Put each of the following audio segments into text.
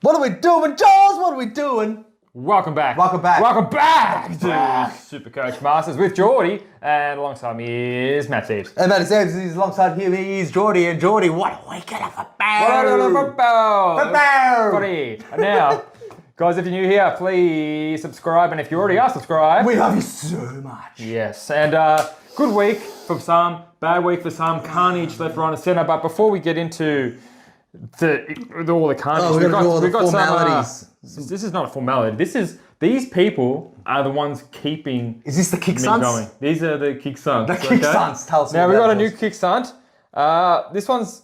What are we doing, Charles? What are we doing? Welcome back. Welcome back. Welcome back to SuperCoach Masters with Geordie, and alongside me is Matt Steves. And Matt Steves is alongside him. He's Geordie, and Geordie, what a weekend of football! And now, guys, if you're new here, please subscribe, and if you already are subscribed, We love you so much. yes. And good week for some, bad week for some, carnage left, right, and centre. But before we get into all the carnage, we've got the formalities. This is not a formality. These people are the ones keeping. Is this the kick me stunts? going. These are the kick stunts. The kick stunts. Tell us Now about we've got a those. new kick stunt. This one's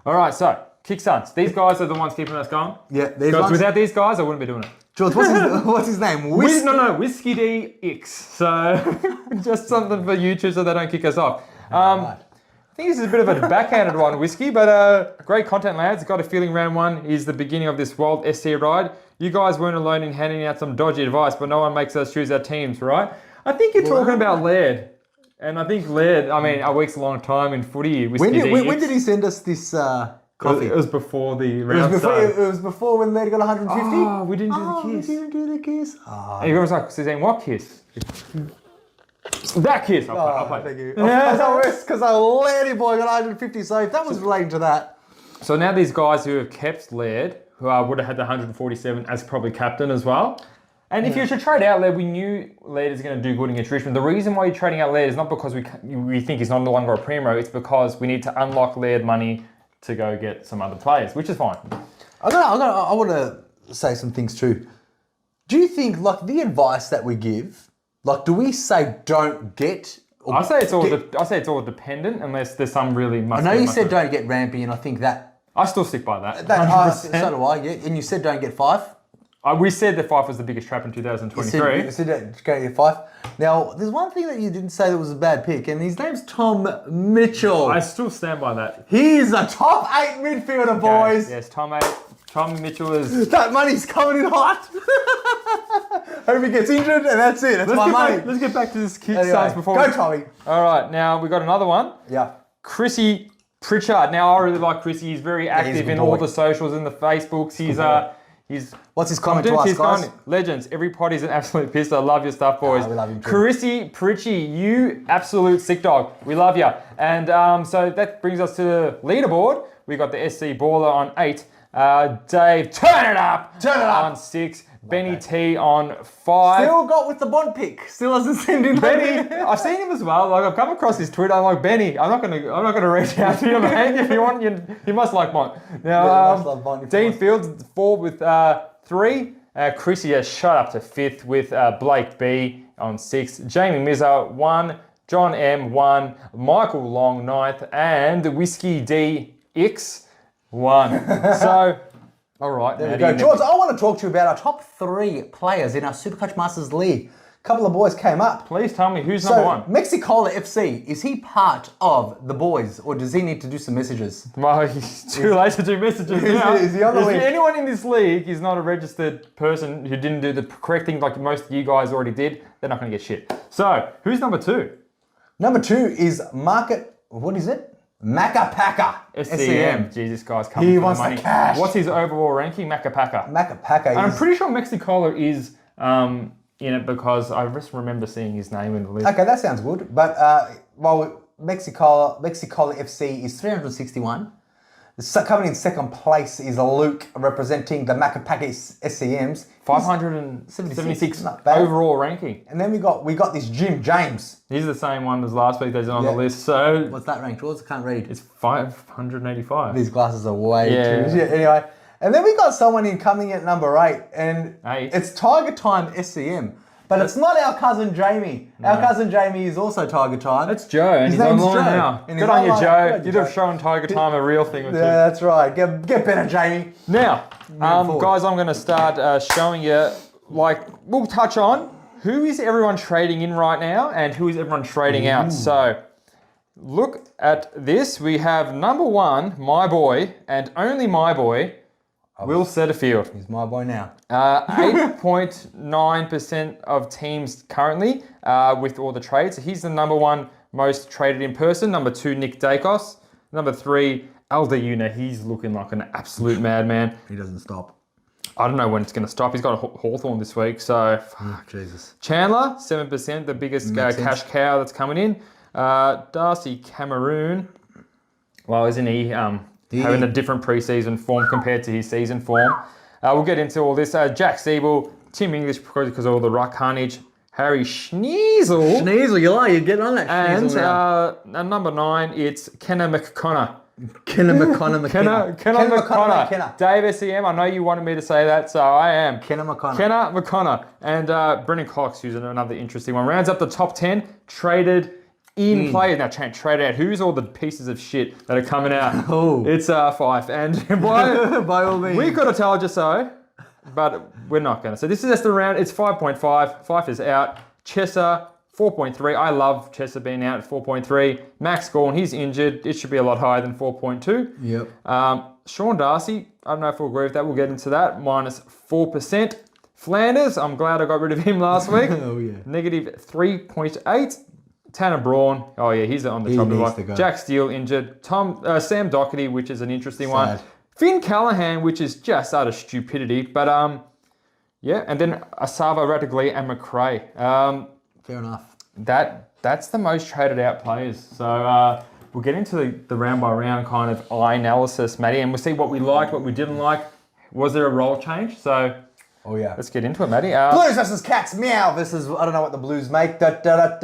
all right. So kick stunts. These guys are the ones keeping us going. Yeah, these Because ones. without these guys, I wouldn't be doing it. George, what's his name? Whiskey D X. So just something for YouTube so they don't kick us off. Right. I think this is a bit of a backhanded one, Whiskey, but great content, lads. Got a feeling round one is the beginning of this wild SC ride. You guys weren't alone in handing out some dodgy advice, but no one makes us choose our teams, right? I think you're talking about Laird. And I think Laird, a week's a long time in footy. When did he send us this coffee? It was before the round It was before when they got 150? Oh, we didn't do the kiss. We didn't do the kiss. Oh, And everyone's like, Suzanne, what kiss? That kiss. I'll play. Thank you. Because our lady boy got 150, so if that was relating to that. So now these guys who have kept Laird, who would have had the 147 as probably captain as well. And if you should trade out Laird, we knew Laird is going to do good against Richmond. The reason why you're trading out Laird is not because we think he's no longer a primo. It's because we need to unlock Laird money to go get some other players, which is fine. I want to say some things too. Do you think, like, the advice that we give, like, do we say don't get? I say it's all dependent unless there's some really I must. know you said don't get rampy, and I think that. I still stick by that. 100%. 100%. So do I, yeah. And you said don't get 5. We said that Fife was the biggest trap in 2023. You said don't get 5. Now, there's one thing that you didn't say that was a bad pick, and his name's Tom Mitchell. I still stand by that. He's a top 8 midfielder, boys. Yes, Tom Mitchell is. That money's coming in hot. Hope he gets injured, and that's it. That's my money. Let's get back to this kick Anyway, stance before. go, Tommy. All right, now we got another one. Yeah. Chrissy Pritchard. Now I really like Chrissy. He's very active in all the socials and the Facebooks. He's What's his comment to us, guys? Legends. Every potty's an absolute piss. I love your stuff, boys. we love him too. Chrissy Pritchie, you absolute sick dog. We love you. And so that brings us to the leaderboard. We got the SC Baller on 8. Dave, turn it up on 6. Benny T on 5. Still got with the Bond pick. Still hasn't sent in Benny, I've seen him as well. Like, I've come across his Twitter. I'm like, Benny, I'm not gonna reach out to you, mate. If you want, you must like Bond. Now, must love Bond. Dean Fields 4 with 3. Chrissy has shot up to 5th with Blake B on 6. Jamie Mizza 1. John M 1. Michael Long 9th, and Whiskey D X 1. So. All right, there we go. George, I want to talk to you about our top 3 players in our SuperCoach Masters League. A couple of boys came up. Please tell me who's number 1. Mexicola FC, is he part of the boys, or does he need to do some messages? Well, he's too late to do messages now. Is he on the If league? anyone in this league is not a registered person who didn't do the correct thing like most of you guys already did, they're not going to get shit. So, who's number 2? Number 2 is Macapaka. SCM. Jesus, guys, coming He for wants the money. the cash. What's his overall ranking? Macapaka. Macapaka And I'm is... pretty sure Mexicola is in it because I just remember seeing his name in the list. Okay, that sounds good. But, Mexicola FC is 361. Coming in second place is Luke, representing the Macapaka SCMs. 576 Not bad. overall ranking. And then we got this Jim James. He's the same one as last week that's on Yeah. the list. So What's that rank, George? I can't read. it's 585. These glasses are way Yeah. too... Yeah, anyway. And then we got someone in coming at number 8, and 8. it's Tiger Time SCM. But it's not our cousin Jamie. No. Our cousin Jamie is also Tiger Time. That's Joe, and His he's name's online Joe. now. And Good he's on you, online. Joe. Good on you, You'd have Joe. shown Tiger Time a real thing or two. Yeah, that's right. Get better, Jamie. Now, forward. guys, I'm going to start showing you, we'll touch on who is everyone trading in right now and who is everyone trading out. So, look at this. We have number 1, my boy, and only my boy, Will Setterfield. He's my boy now. 8.9% of teams currently with all the trades. So he's the number 1 most traded in person. Number 2, Nick Dacos. Number 3, Alda Una. He's looking like an absolute madman. He doesn't stop. I don't know when it's going to stop. He's got a Hawthorn this week, so Jesus. Chandler 7%, the biggest cash cow that's coming in. Darcy Cameroon, well, isn't he having a different preseason form compared to his season form? We'll get into all this. Jack Siebel, Tim English because of all the ruck carnage. Harry Schneasel. Schneasel, you're getting on that. And Schneasel at number 9, it's Kenna McConnor. Kenna McConnor. Dave SEM, I know you wanted me to say that, so I am. Kenna McConnor. Kenna McConnor. And Brendan Cox, who's another interesting one. Rounds up the top 10, traded in players. Now, traded out. Who's all the pieces of shit that are coming out? Oh. It's Fife. And by all means. We could have told you so, but we're not going to. So this is just the round. It's 5.5. Fife is out. Chesser, 4.3. I love Chesser being out at 4.3. Max Gorn, he's injured. It should be a lot higher than 4.2. Yep. Sean Darcy, I don't know if we'll agree with that. We'll get into that. Minus 4%. Flanders, I'm glad I got rid of him last week. Oh, yeah. Negative 3.8. Tanner Braun, oh yeah, he's on the top of the line. Jack Steele injured. Sam Doherty, which is an interesting one. Finn Callahan, which is just out of stupidity. But yeah, and then Asava Rattigley and McRae. Fair enough. That's the most traded out players. So we'll get into the round by round kind of eye analysis, Matty, and we'll see what we liked, what we didn't like. Was there a role change? So oh yeah, let's get into it, Matty. Blues versus Cats, meow. This is, I don't know what the Blues make, but but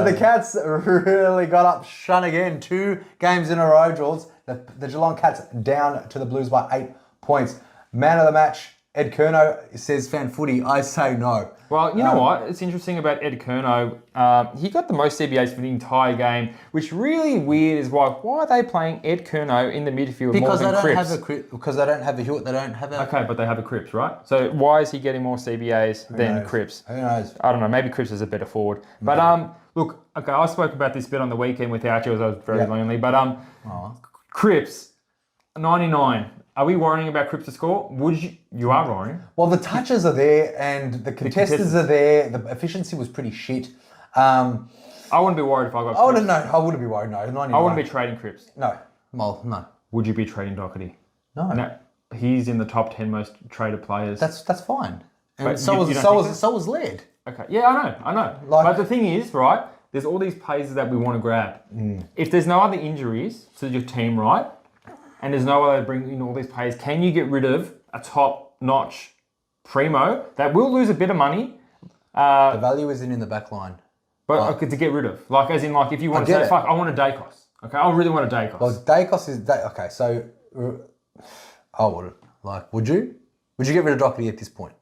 the Cats really got up shun again. 2 games in a row, Jules. The Geelong Cats down to the Blues by 8 points. Man of the match, Ed Curnow says fan footy. I say no. Well, you know what? It's interesting about Ed Curnow. He got the most CBAs for the entire game, which really weird is why are they playing Ed Curnow in the midfield more than Cripps? Because they don't have a Hewitt, they don't have a... Okay, but they have a Cripps, right? So why is he getting more CBAs than Cripps? Who knows? I don't know. Maybe Cripps is a better forward. But look, okay, I spoke about this bit on the weekend without you as I was very lonely. But Cripps, 99. Are we worrying about Cripps to score? You are worrying. Well, the touches are there and the contestants are there. The efficiency was pretty shit. I wouldn't be worried if I got Cripps. I wouldn't be worried, no. 99. I wouldn't be trading Cripps. No. Well, no. Would you be trading Doherty? No. He's in the top 10 most traded players. That's fine. And But so was Laird. Okay. Yeah, I know. But the thing is, right, there's all these players that we want to grab. If there's no other injuries to your team, right, and there's no way to bring in all these players, can you get rid of a top-notch primo that will lose a bit of money? The value isn't in the back line. But to get rid of. Like, as in, like, if you want to say, fuck, I want a Dacos. Okay, I really want a Dacos. Well, Dacos is... Okay, so... I would. Like, would you? Would you get rid of Doherty at this point?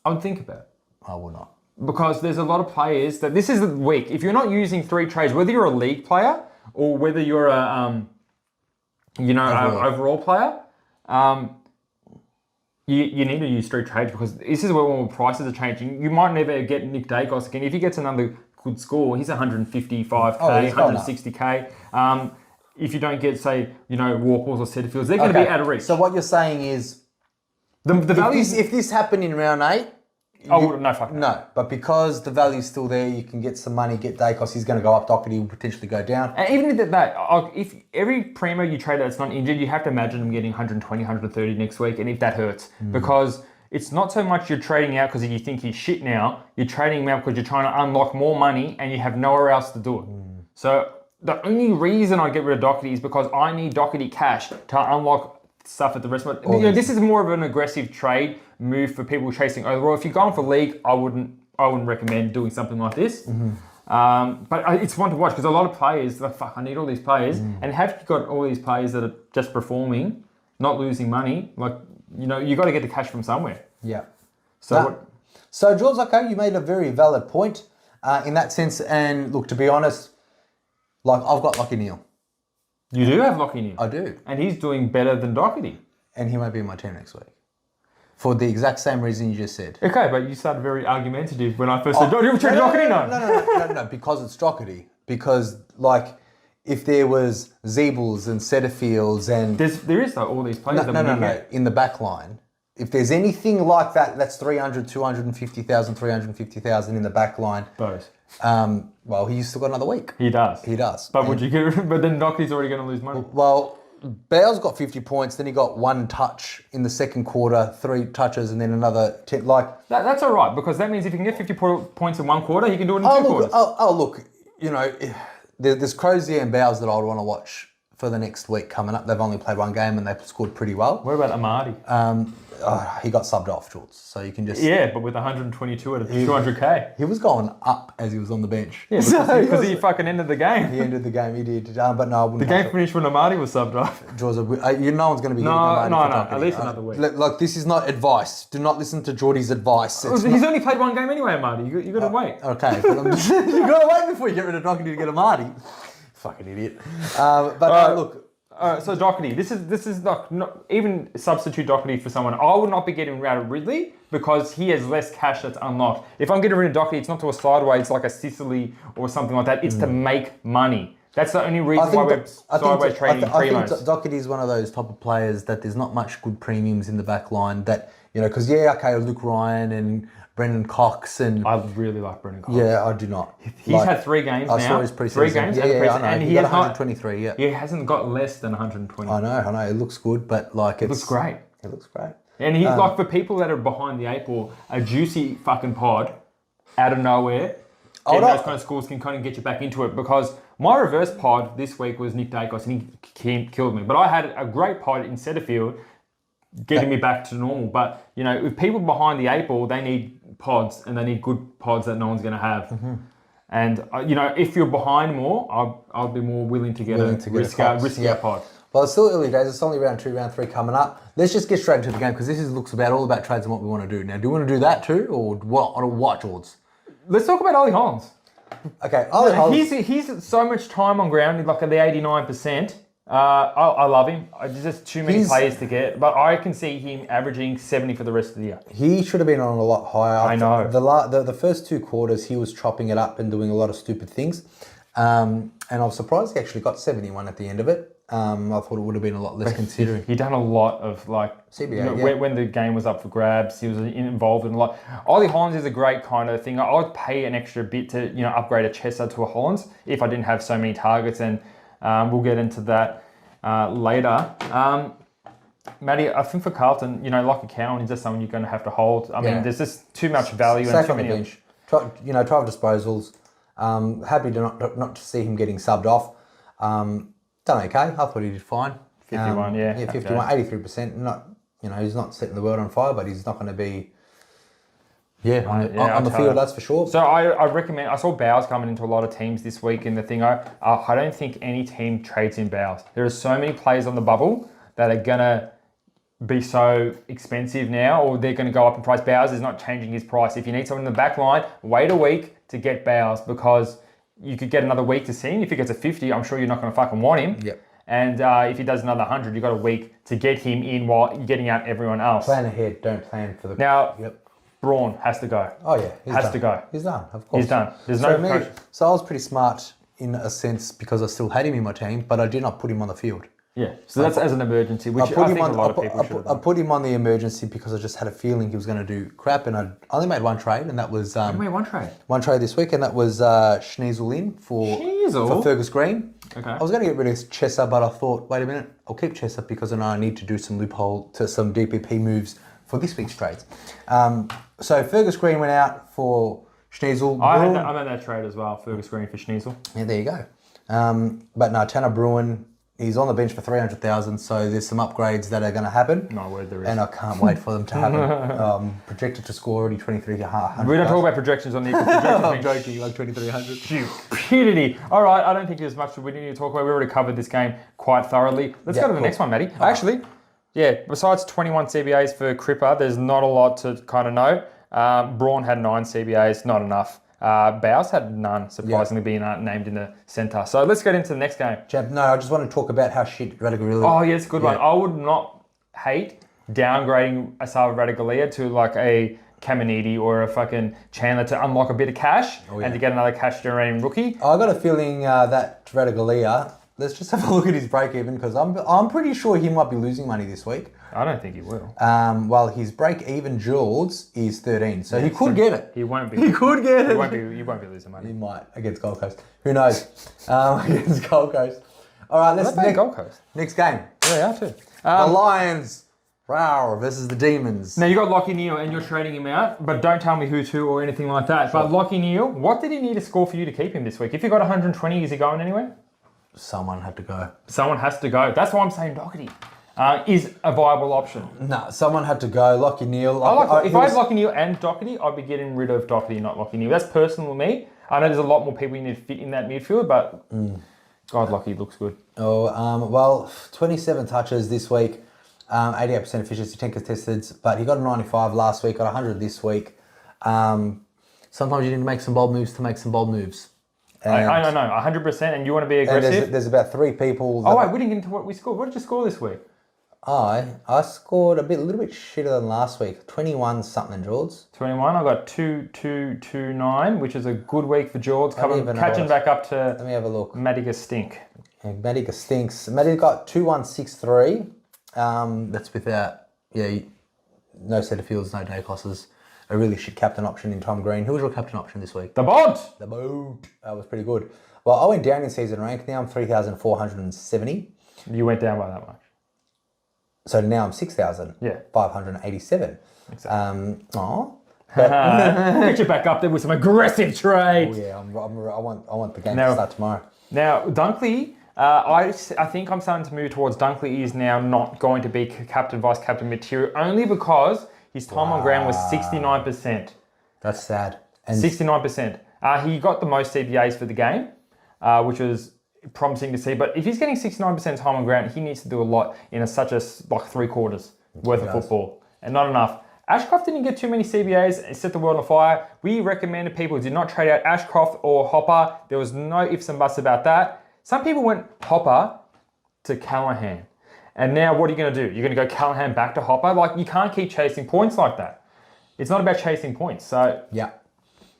I would think about it. I would not. Because there's a lot of players that... This is the week. If you're not using 3 trades, whether you're a league player or whether you're a... overall player, you need to use 3 trades because this is where all prices are changing. You might never get Nick Dacos again. If he gets another good score, he's 155k, 160k. If you don't get, say, Warples or Setterfields, they're going to be out of reach. So what you're saying is, the value. If this happened in round 8, no, but because the value's still there, you can get some money, get Dacos, he's going to go up, Doherty will potentially go down. And even if every primo you trade that's not injured, you have to imagine them getting 120, 130 next week, and if that hurts. Because it's not so much you're trading out because you think he's shit now, you're trading him out because you're trying to unlock more money and you have nowhere else to do it. So the only reason I get rid of Doherty is because I need Doherty cash to unlock stuff at the rest of it. This is more of an aggressive trade move for people chasing overall. If you're going for league, I wouldn't recommend doing something like this. But it's one to watch because a lot of players like, fuck, I need all these players. And have you got all these players that are just performing, not losing money? Like, you got to get the cash from somewhere. Yeah. So Jules, okay, you made a very valid point in that sense. And look, to be honest, like I've got Lachie Neale. You do have Lachie Neale. I do. And he's doing better than Doherty. And he might be in my team next week. For the exact same reason you just said. Okay, but you started very argumentative when I first said, "Do you trade Doherty?" No, because it's Doherty. Because, like, if there was Zeebles and Setterfields and... There is, though, all these players No. In the back line, if there's anything like that, that's 300, 250,000, 350,000 in the back line. Both. Well, he's still got another week. He does. He does. But would you get rid of... But then Doherty's already going to lose money. Well, Bowes got 50 points, then he got 1 touch in the second quarter, 3 touches, and then another 10. That's all right, because that means if you can get 50 points in 1 quarter, you can do it in 2 quarters. Look, there's Crozier and Bowes that I would want to watch for the next week coming up. They've only played 1 game and they've scored pretty well. What about Amadi? He got subbed off, George, so you can just... Yeah, but with 122 at a 200k. He was going up as he was on the bench. Yeah, because he fucking ended the game. He ended the game, he did. But no, I wouldn't. The game finished when Amadi was subbed off. George, no one's going to be getting Amadi No, at least another week. Look, this is not advice. Do not listen to Geordie's advice. He's only played 1 game anyway, Amadi. You got to wait. Okay, but you got to wait before you get rid of Doherty to get Amadi. Fucking idiot. Look... So Doherty, this is not even substitute Doherty for someone. I would not be getting rid of Ridley because he has less cash that's unlocked. If I'm getting rid of Doherty, it's not to a sideways like a Sicily or something like that. It's to make money. That's the only reason why we're sideways trading premos. I think Doherty is one of those type of players that there's not much good premiums in the back line that, because Luke Ryan and Brendan Cox and... I really like Brendan Cox. Yeah, I do not. He's had 3 games now. I saw his preseason. 3 games. I know. And he got 123, He hasn't got less than 120. I know. It looks good, but it looks great. It looks great. And he's for people that are behind the 8 ball, a juicy fucking pod out of nowhere. Getting those kind of scores can kind of get you back into it, because my reverse pod this week was Nick Dacos and he killed me. But I had a great pod in Setterfield getting me back to normal. But, with people behind the 8 ball, they need pods, and they need good pods that no one's going to have. Mm-hmm. And, if you're behind more, I'll be more willing to get a riskier pod. Well, it's still early days. It's only round 2, round 3 coming up. Let's just get straight into the game, because this looks all about trades and what we want to do. Now, do you want to do that too, or what, George? Let's talk about Ollie Holmes. Okay, Ollie Holmes. He's so much time on ground, like at the 89%. I love him. There's just too many players to get, but I can see him averaging 70 for the rest of the year. He should have been on a lot higher. I know. The first 2 quarters, he was chopping it up and doing a lot of stupid things. And I was surprised he actually got 71 at the end of it. I thought it would have been a lot less considering. He done a lot of CBA, when the game was up for grabs, he was involved in a lot. Ollie Hollands is a great kind of thing. I would pay an extra bit to upgrade a Chesser to a Hollands if I didn't have so many targets, and we'll get into that later. Matty, I think for Carlton, like a Cowan, is just someone you're going to have to hold. I mean, there's just too much value and too many. Bench. 12 disposals. Happy to not to see him getting subbed off. Done okay. I thought he did fine. 51, yeah, 51, okay. 83%. Not, he's not setting the world on fire, but he's not going to be. On the field, that's for sure. So I recommend. I saw Bowes coming into a lot of teams this week in the thing. I don't think any team trades in Bowes. There are so many players on the bubble that are gonna be so expensive now, or they're going to go up in price. Bowes is not changing his price. If you need someone in the back line, wait a week to get Bowes, because you could get another week to see him. If he gets a 50, I'm sure you're not going to fucking want him. Yep. And if he does another 100, you've got a week to get him in while you're getting out everyone else. Plan ahead, don't plan for the... Now, Braun has to go. Oh, yeah. Has to go. He's done, of course. He's done. There's no coach. So I was pretty smart in a sense, because I still had him in my team, but I did not put him on the field. Yeah, so that's as an emergency, which I think a lot of people should have done. I put him on the emergency because I just had a feeling he was going to do crap, and I only made 1 trade, and that was... you made 1 trade? 1 trade this week, and that was Schneasel in for Fergus Green. Okay. I was going to get rid of Chesser, but I thought, wait a minute, I'll keep Chesser because I know I need to do some some DPP moves for this week's trades. So Fergus Green went out for Schneasel. I made that trade as well, Fergus Green for Schneasel. Yeah, there you go. But no, Tanner Bruin... He's on the bench for 300,000, so there's some upgrades that are going to happen. My word, there is. And I can't wait for them to happen. Projected to score already 2,300. We don't talk about projections on the projections. I'm joking, like 2,300. Stupidity. All right, I don't think there's much we need to talk about. We already covered this game quite thoroughly. Let's go to the next one, Matty. Actually, besides 21 CBAs for Cripper, there's not a lot to kind of note. Braun had 9 CBAs, not enough. Bowes had none, surprisingly, being named in the centre. So let's get into the next game. Jab, no, I just want to talk about how shit Radaglia... Oh, yeah, it's a good one. I would not hate downgrading Asava Radaglia to like a Caminiti or a fucking Chandler to unlock a bit of cash and to get another cash-generating rookie. I got a feeling that Radaglia... Let's just have a look at his break-even, because I'm pretty sure he might be losing money this week. I don't think he will. Well, his break-even Jules is 13, so he could get it. He won't be. He could get it. He won't be losing money. He might against Gold Coast. Who knows? Against Gold Coast. All right, let's They're playing Gold Coast. next game. Yeah, they are too. The Lions, versus the Demons. Now you got Lockie Neal and you're trading him out, but don't tell me who to or anything like that. Sure. But Lockie Neal, what did he need to score for you to keep him this week? If you got 120, is he going anywhere? Someone had to go. Someone has to go. That's why I'm saying Doherty is a viable option. No, someone had to go. Lockie Neal. If I had Lockie Neal and Doherty, I'd be getting rid of Doherty, not Lockie Neal. That's personal to me. I know there's a lot more people you need to fit in that midfield, but God, Lockie looks good. 27 touches this week, 88% efficiency, 10 contested, but he got a 95 last week, got 100 this week. Sometimes you need to make some bold moves to make some bold moves. I know, 100%, and you want to be aggressive. There's about 3 people. Oh, wait, we didn't get into what we scored. What did you score this week? I scored a little bit shitter than last week. 21 something, George. 21. I got 2-2-2-9, which is a good week for George. Catching back up to. Let me have a look. Madiga stink. Madiga stinks. Madiga got 2-1-6-3. That's without no centre fields, no day cosses. A really shit captain option in Tom Green. Who was your captain option this week? The Boat. The Boat. That was pretty good. Well, I went down in season rank. Now I'm 3,470. You went down by that much. So now I'm 6,587. Exactly. But get you back up there with some aggressive trades. Oh yeah, I want the game to start tomorrow. Now, Dunkley, I think I'm starting to move towards Dunkley is now not going to be captain, vice captain material, only because his time on ground was 69%. That's sad. And 69%. He got the most CBAs for the game, which was promising to see. But if he's getting 69% time on ground, he needs to do a lot in such a 3 quarters worth of football, and not enough. Ashcroft didn't get too many CBAs. It set the world on fire. We recommended people did not trade out Ashcroft or Hopper. There was no ifs and buts about that. Some people went Hopper to Callahan. And now what are you going to do? You're going to go Callahan back to Hopper? You can't keep chasing points like that. It's not about chasing points. So yeah.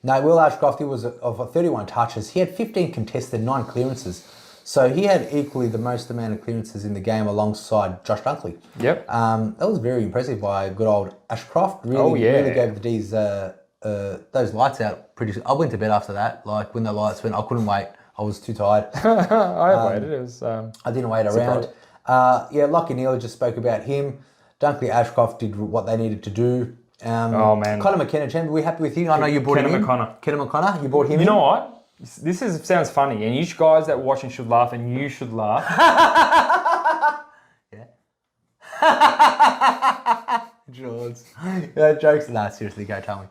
No, Will Ashcroft, he was of 31 touches. He had 15 contested, 9 clearances. So he had equally the most amount of clearances in the game alongside Josh Dunkley. Yep. That was very impressive by good old Ashcroft. Really gave the D's those lights out pretty. I went to bed after that. When the lights went, I couldn't wait. I was too tired. I waited. It was. I didn't wait around. Lockie Neal just spoke about him. Dunkley Ashcroft did what they needed to do. Oh man. Conor McKenna, Chen, were we happy with him? I know you brought him in. Kenna McConnor, you brought him in. You know what? This sounds funny, and you guys that are watching should laugh, and you should laugh. Yeah. George. Jokes. Nah, seriously, go tell me.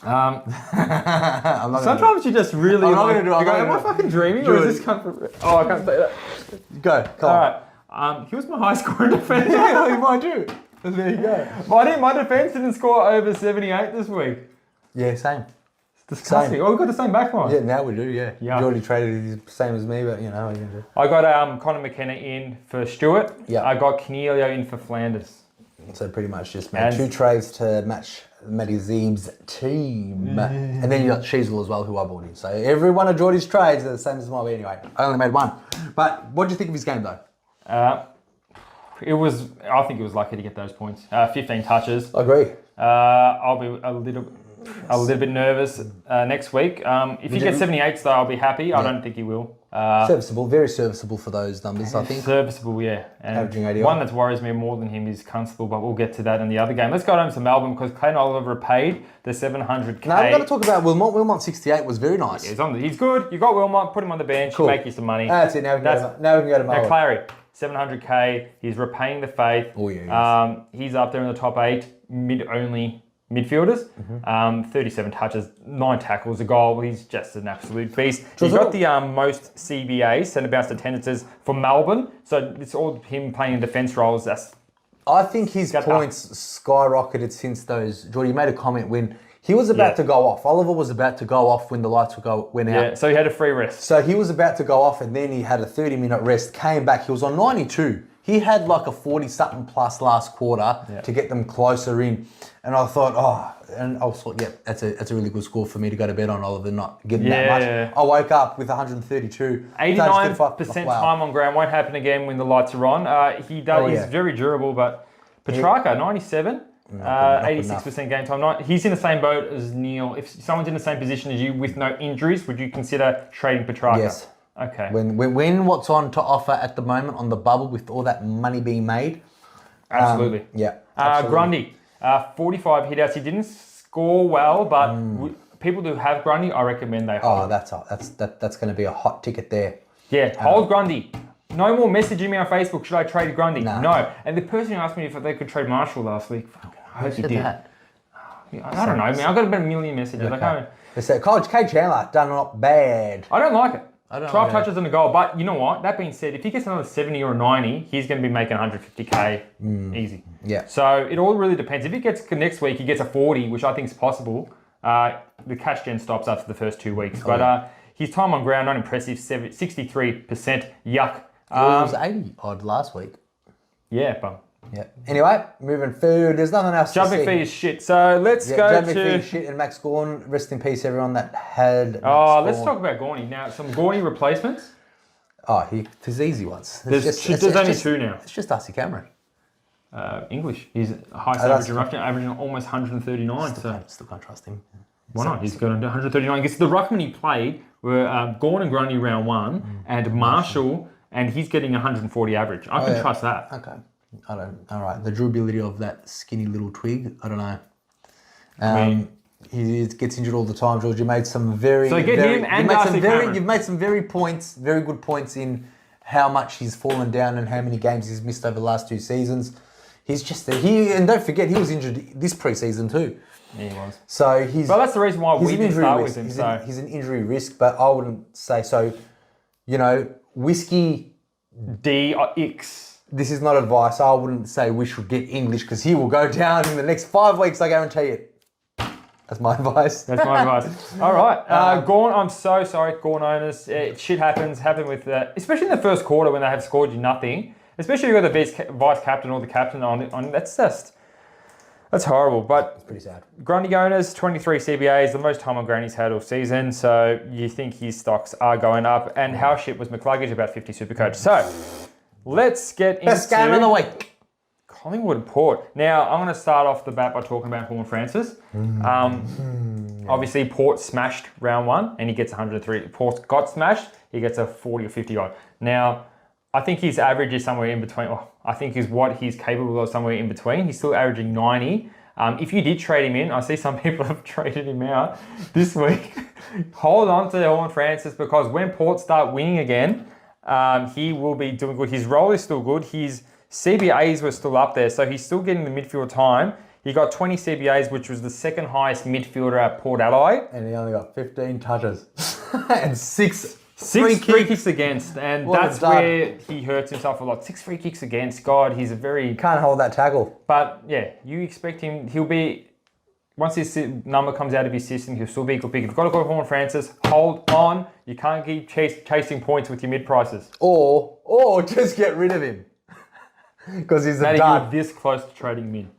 Sometimes you just really. I'm not going to do it. Am I fucking dreaming, or is this come from? Oh, I can't say that. Go. Come on. All right. He was my high scoring defender. Yeah, he might do. There you go. My defense didn't score over 78 this week. Yeah, same. Disgusting. Same. Oh, we've got the same back line. Yeah, now we do, yeah. You already traded the same as me, but you know what you can do. I got Conor McKenna in for Stewart. Yeah. I got Cornelio in for Flanders. So pretty much just made 2 trades to match Matty Zeeb's team. And then you got Sheasel as well, who I bought in. So every one of Geordie's trades are the same as mine anyway. I only made 1. But what do you think of his game though? I think it was lucky to get those points. 15 touches. I agree. I'll be a little bit nervous next week. If he gets 78s though, I'll be happy. Yeah. I don't think he will. Serviceable, very serviceable for those numbers, I think. Serviceable, yeah. And averaging 80 one that worries me more than him is Constable, but we'll get to that in the other game. Let's go home to Melbourne because Clayton Oliver repaid the 700k. No, we've got to talk about Wilmot. Wilmot 68 was very nice. Yeah, he's good. You got Wilmot, put him on the bench, cool. Make you some money. That's it. Now we can go to Melbourne. Now Clary, 700k. He's repaying the faith. Oh yeah. He's up there in the top 8 mid-only midfielders. 37 touches, 9 tackles, a goal. He's just an absolute beast. He got the most CBAs, centre bounce attendances for Melbourne. So it's all him playing in defence roles. I think his points skyrocketed since those. Geordie, you made a comment when he was about to go off. Oliver was about to go off when the lights went out. Yeah, so he had a free rest. So he was about to go off and then he had a 30-minute rest, came back. He was on 92. He had a 40-something plus last quarter to get them closer in. And I thought, that's a really good score for me to go to bed on Oliver, not giving that much. Yeah. I woke up with 132. 89% time on ground. Won't happen again when the lights are on. He's very durable, but Petrarca, 97. 86% game time. He's in the same boat as Neil. If someone's in the same position as you with no injuries, would you consider trading Petrarca? Yes. Okay. When what's on to offer at the moment on the bubble with all that money being made. Absolutely. Yeah. Absolutely. Grundy, 45 hitouts. He didn't score well, but people who have Grundy, I recommend they hold. Oh, that's going to be a hot ticket there. Yeah, hold Grundy. No more messaging me on Facebook. Should I trade Grundy? Nah. No. And the person who asked me if they could trade Marshall last week, I hope he did. That? I don't know, man. I got about a million messages. Okay. I can't. They say, College K Chandler done not bad. I don't like it. I don't 12 like touches and a goal. But you know what? That being said, if he gets another 70 or a 90, he's going to be making 150K easy. Yeah. So it all really depends. If he gets next week, he gets a 40, which I think is possible. The cash gen stops after the first 2 weeks. But his time on ground, not impressive. 63%. Yuck. It was 80 odd last week. Yeah, but Yeah. Anyway, moving forward. There's nothing else Judd to see. McPhee is shit. So let's go Judd to... McPhee is shit and Max Gawn. Rest in peace, everyone that had. let's talk about Gorney. Now, some Gorney replacements. There's easy ones. There's only two now. It's just Darcy Cameron. English. He's highest average in ruckman, averaging almost 139. Still can't trust him. Why not? He's got 139. Because the ruckman he played were Gawn and Grundy round one, and Marshall, and he's getting 140 average. I can trust that. Okay. All right. The durability of that skinny little twig, I don't know. He gets injured all the time, George. You made some very... So get him and Darcy Cameron. You've made some very good points in how much he's fallen down and how many games he's missed over the last 2 seasons. He's just... And don't forget, he was injured this preseason too. Yeah, he was. So he's... Well, that's the reason why we didn't start with him. He's an injury risk, but I wouldn't say so. Whiskey... DX. This is not advice. I wouldn't say we should get English because he will go down in the next 5 weeks, I guarantee it. That's my advice. That's my advice. All right. Gawn, I'm so sorry, Gawn owners. Shit happens. Happened with, especially in the first quarter when they have scored you nothing. Especially if you've got the vice captain or the captain on. That's horrible. But it's pretty sad. Grundy owners, 23 CBAs, the most time on ground he's had all season. So you think his stocks are going up. And how shit was McCluggage, about 50 Supercoach. So let's get into... Best game of the week. Collingwood Port. Now, I'm going to start off the bat by talking about Horn Francis. Obviously, Port smashed round one and he gets 103. Port got smashed, he gets a 40 or 50 odd. Now, I think his average is somewhere in between. I think is what he's capable of somewhere in between. He's still averaging 90. If you did trade him in, I see some people have traded him out this week. Hold on to Horn Francis because when Port start winning again, he will be doing good. His role is still good. His CBAs were still up there, so he's still getting the midfield time. He got 20 CBAs, which was the second highest midfielder at Port Adelaide. And he only got 15 touches and 6 free kicks against, and that's where he hurts himself a lot. 6 free kicks against. God, he's a very... Can't hold that tackle. But yeah, you expect him, he'll be... Once his number comes out of his system, he'll still be equal pick. You've got to go Horn Francis. Hold on. You can't keep chasing points with your mid prices. Or just get rid of him. Because he's a dud. You're this close to trading him in.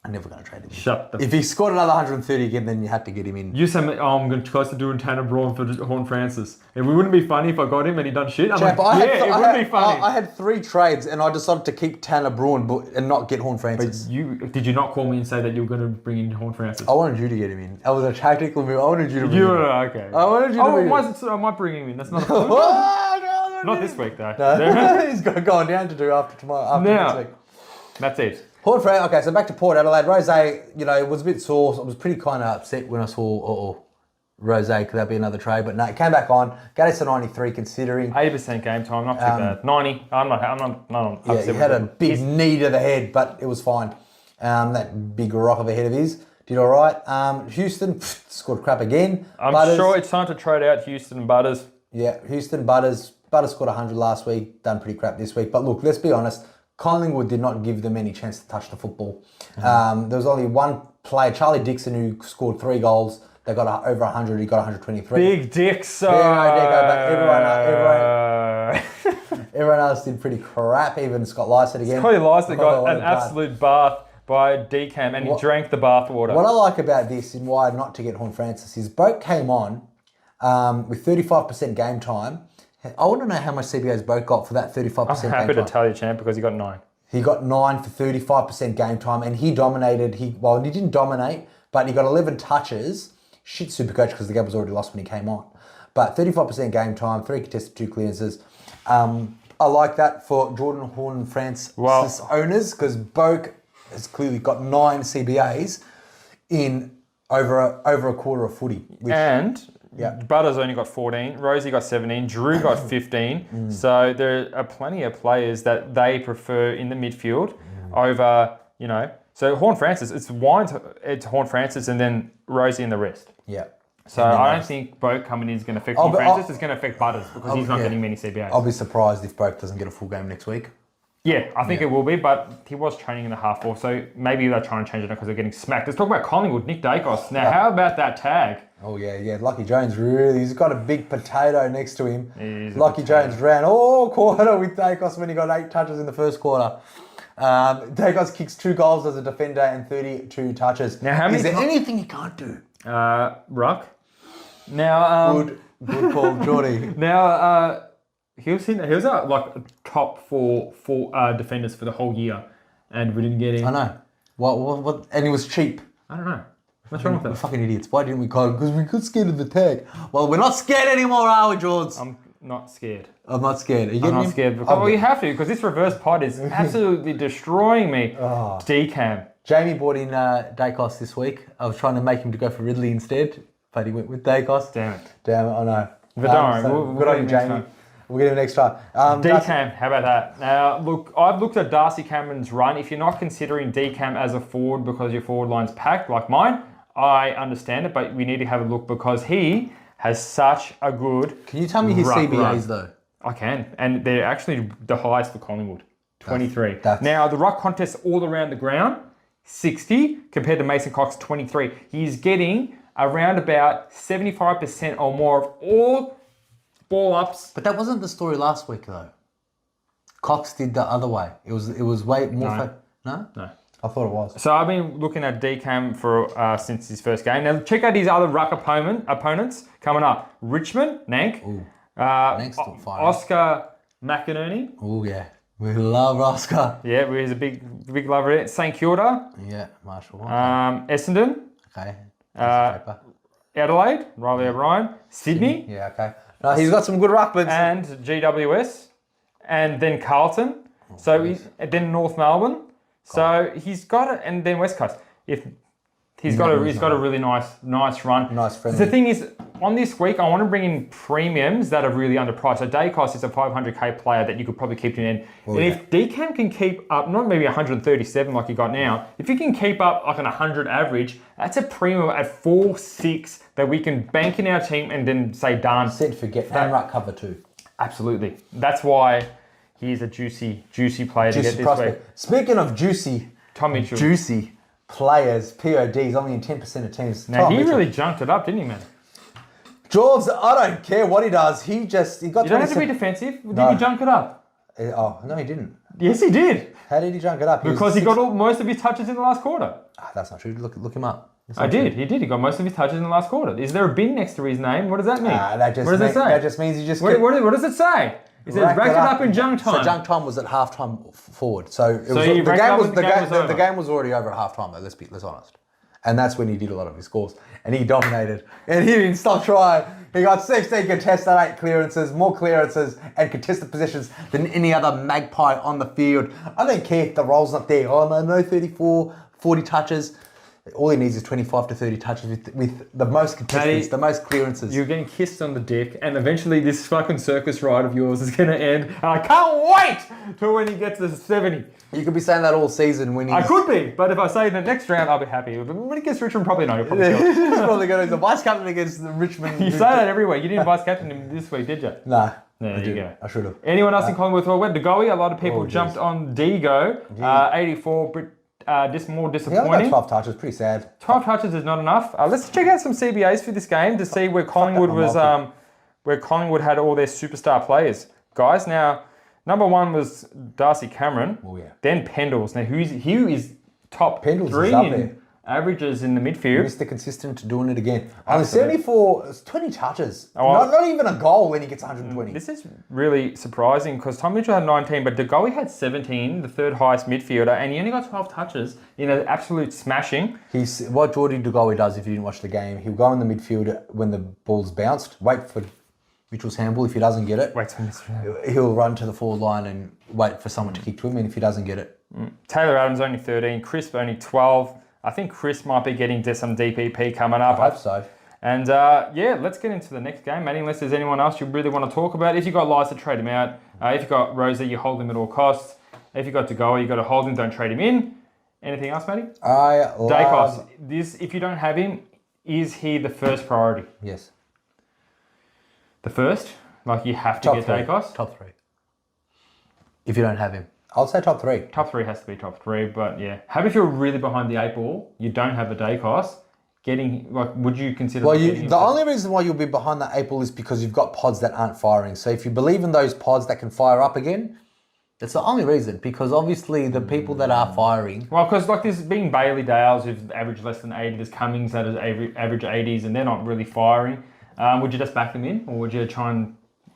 I'm never going to trade him in. Shut the... If he scored another 130 again, then you have to get him in. You said, I'm going to close to doing Tanner Braun for Horn Francis. And it wouldn't be funny if I got him and he done shit. I'm Chap, like, it would be funny. I had 3 trades and I decided to keep Tanner Braun and not get Horn Francis. But did you not call me and say that you were going to bring in Horn Francis? I wanted you to get him in. That was a tactical move. I wanted you to bring him in. Okay. I wanted you to bring him in. I might bring him in. That's not Not this week, though. No. He's got going down to do after tomorrow. Next week. That's it. Port Francis. Okay, so back to Port Adelaide. Rose, was a bit sore. I was pretty kind of upset when I saw Rose. Could that be another trade? But no, it came back on. Got us to 93 considering. 80% game time, not too bad. 90. I'm not upset. Yeah, he had a big knee to the head, but it was fine. That big rock of a head of his did all right. Houston scored crap again. I'm sure it's time to trade out Houston and Butters. Yeah, Houston, Butters scored 100 last week, done pretty crap this week. But look, let's be honest, Collingwood did not give them any chance to touch the football. There was only one player, Charlie Dixon, who scored 3 goals. They got over 100, he got 123. Big Dixon! Everyone else did pretty crap, even Scott Lycett again. Scotty Lycett got an absolute bath by Decam and he drank the bath water. What I like about this and why not to get Horn Francis is Boak came on with 35% game time. I want to know how much CBAs Boak got for that 35% game time. I'm happy to tell you, champ, because he got 9. He got 9 for 35% game time and he dominated. He didn't dominate, but he got 11 touches. Shit Supercoach because the game was already lost when he came on. But 35% game time, 3 contested, 2 clearances. I like that for Jordan Horne-Francis owners because Boak has clearly got 9 CBAs in over a quarter of footy. Butters only got 14, Rosie got 17, Drew got 15. So there are plenty of players that they prefer in the midfield over, So Horne-Francis, it's Horne-Francis and then Rosie and the rest. Yeah. So I don't think Boak coming in is going to affect Horne-Francis. It's going to affect Butters because he's not getting many CBAs. I'll be surprised if Boak doesn't get a full game next week. Yeah, I think it will be, but he was training in the half forward, so maybe they're trying to change it because they're getting smacked. Let's talk about Collingwood, Nick Dacos. Now, how about that tag? Oh, yeah. Lucky Jones he's got a big potato next to him. Lucky potato. Jones ran all quarter with Dacos when he got 8 touches in the first quarter. Dacos kicks 2 goals as a defender and 32 touches. Now, is there anything he can't do? Ruck. Now, good call, Geordie. Now, he was like top 4 defenders for the whole year, and we didn't get him. I know. What? And he was cheap. I don't know. What's wrong with We're that? fucking idiots. Why didn't we call him? Because we got scared of the tag. Well, we're not scared anymore, are we, George? I'm not scared. I'm not scared. Are you I'm getting not him? scared because you have to because this reverse pod is absolutely destroying me. Decam. Jamie bought in Dacos this week. I was trying to make him to go for Ridley instead, but he went with Dacos. Damn it, I know. But don't worry, good on you, Jamie. We'll get him next time. Decam, how about that? Now, look, I've looked at Darcy Cameron's run. If you're not considering Decam as a forward because your forward line's packed like mine, I understand it, but we need to have a look because he has such a good. Can you tell me his CBAs run. though? I can, and they're actually the highest for Collingwood, 23. That's... Now, the ruck contests all around the ground, 60 compared to Mason Cox, 23. He's getting around about 75% or more of all ball ups. But that wasn't the story last week though. Cox did the other way. It was way more. No. I thought it was. So I've been looking at Decam for since his first game. Now check out his other ruck opponents coming up. Richmond, Nank. Nank's still fine. Oscar McInerney. Oh yeah. We love Oscar. Yeah, he's a big lover of it. St Kilda. Yeah, Marshall. Essendon. Okay. Adelaide, Riley O'Brien. Sydney. Yeah, okay. No, he's got some good ruckmans. And GWS. And then Carlton. Then North Melbourne. So he's got it, and then West Coast. He's got a really nice run. Nice friendly. The thing is, on this week, I want to bring in premiums that are really underpriced. So Dacos is a 500k player that you could probably keep in. If Decam can keep up, not maybe 137 like you got now, if you can keep up like an 100 average, that's a premium at 4-6 that we can bank in our team and then say done. Set forget and ruck cover too. Absolutely. That's why he's a juicy player to get this week. Speaking of juicy, Tom Mitchell. Juicy players, PODs, only in 10% of teams. Now, he really junked it up, didn't he, man? George, I don't care what he does. He got. You don't have to be defensive. Did he junk it up? Oh, no, he didn't. Yes, he did. How did he junk it up? Because he got most of his touches in the last quarter. That's not true. Look him up. I did. He did. He got most of his touches in the last quarter. Is there a bin next to his name? What does that mean? What does it say? That just means he just... What does it say? It says racked it up in junk time. So junk time was at halftime forward. So the game was already over at halftime though. Let's honest. And that's when he did a lot of his scores. And he dominated. And he didn't stop trying. He got 16 contested, 8 clearances, more clearances and contested positions than any other Magpie on the field. I don't care if the roll's not there. Oh no 34, 40 touches. All he needs is 25 to 30 touches with the most contestants, the most clearances. You're getting kissed on the dick, and eventually this fucking circus ride of yours is going to end. And I can't wait till when he gets to 70. You could be saying that all season when he. I could be, but if I say in the next round, I'll be happy. When he gets Richmond, probably not. He'll probably kill it. He's probably going to be the vice captain against the Richmond. You say that every week. You didn't vice captain him this week, did you? No. There you go. I should have. Anyone else in Collingwood? Well, went to Goey. A lot of people jumped on Digo. 84. More disappointing. Yeah, 12 touches, pretty sad. 12 touches is not enough. Let's check out some CBAs for this game to see where Collingwood where Collingwood had all their superstar players. Guys, now number 1 was Darcy Cameron. Oh yeah. Then Pendles. Now who is top Pendles 3 is up in there. Averages in the midfield. Mr. Consistent doing it again. On 74, it's 20 touches. Oh, not even a goal when he gets 120. This is really surprising because Tom Mitchell had 19, but DeGoey had 17, the third highest midfielder, and he only got 12 touches in an absolute smashing. What Jordy DeGoey does, if you didn't watch the game, he'll go in the midfield when the ball's bounced, wait for Mitchell's handball. If he doesn't get it, Wait till Mr. he'll run to the forward line and wait for someone to kick to him. And if he doesn't get it, Taylor Adams only 13, Crisp only 12. I think Chris might be getting to some DPP coming up. I hope so. And let's get into the next game, Matty, unless there's anyone else you really want to talk about. If you've got Lysa, trade him out. If you've got Rosa, you hold him at all costs. If you've got Degoa, you've got to hold him, don't trade him in. Anything else, Matty? Dacos. If you don't have him, is he the first priority? Yes. The first? Like you have to get Dacos? Top 3. If you don't have him. I'll say top 3. Top 3 has to be top 3, but yeah. How about if you're really behind the 8 ball, you don't have a Dacos, would you consider... Well, the only reason why you'll be behind the 8 ball is because you've got pods that aren't firing. So if you believe in those pods that can fire up again, that's the only reason. Because obviously the people that are firing... Well, because like there's been Bailey Dales who've averaged less than 80, there's Cummings that is average 80s and they're not really firing. Would you just back them in, or would you try and...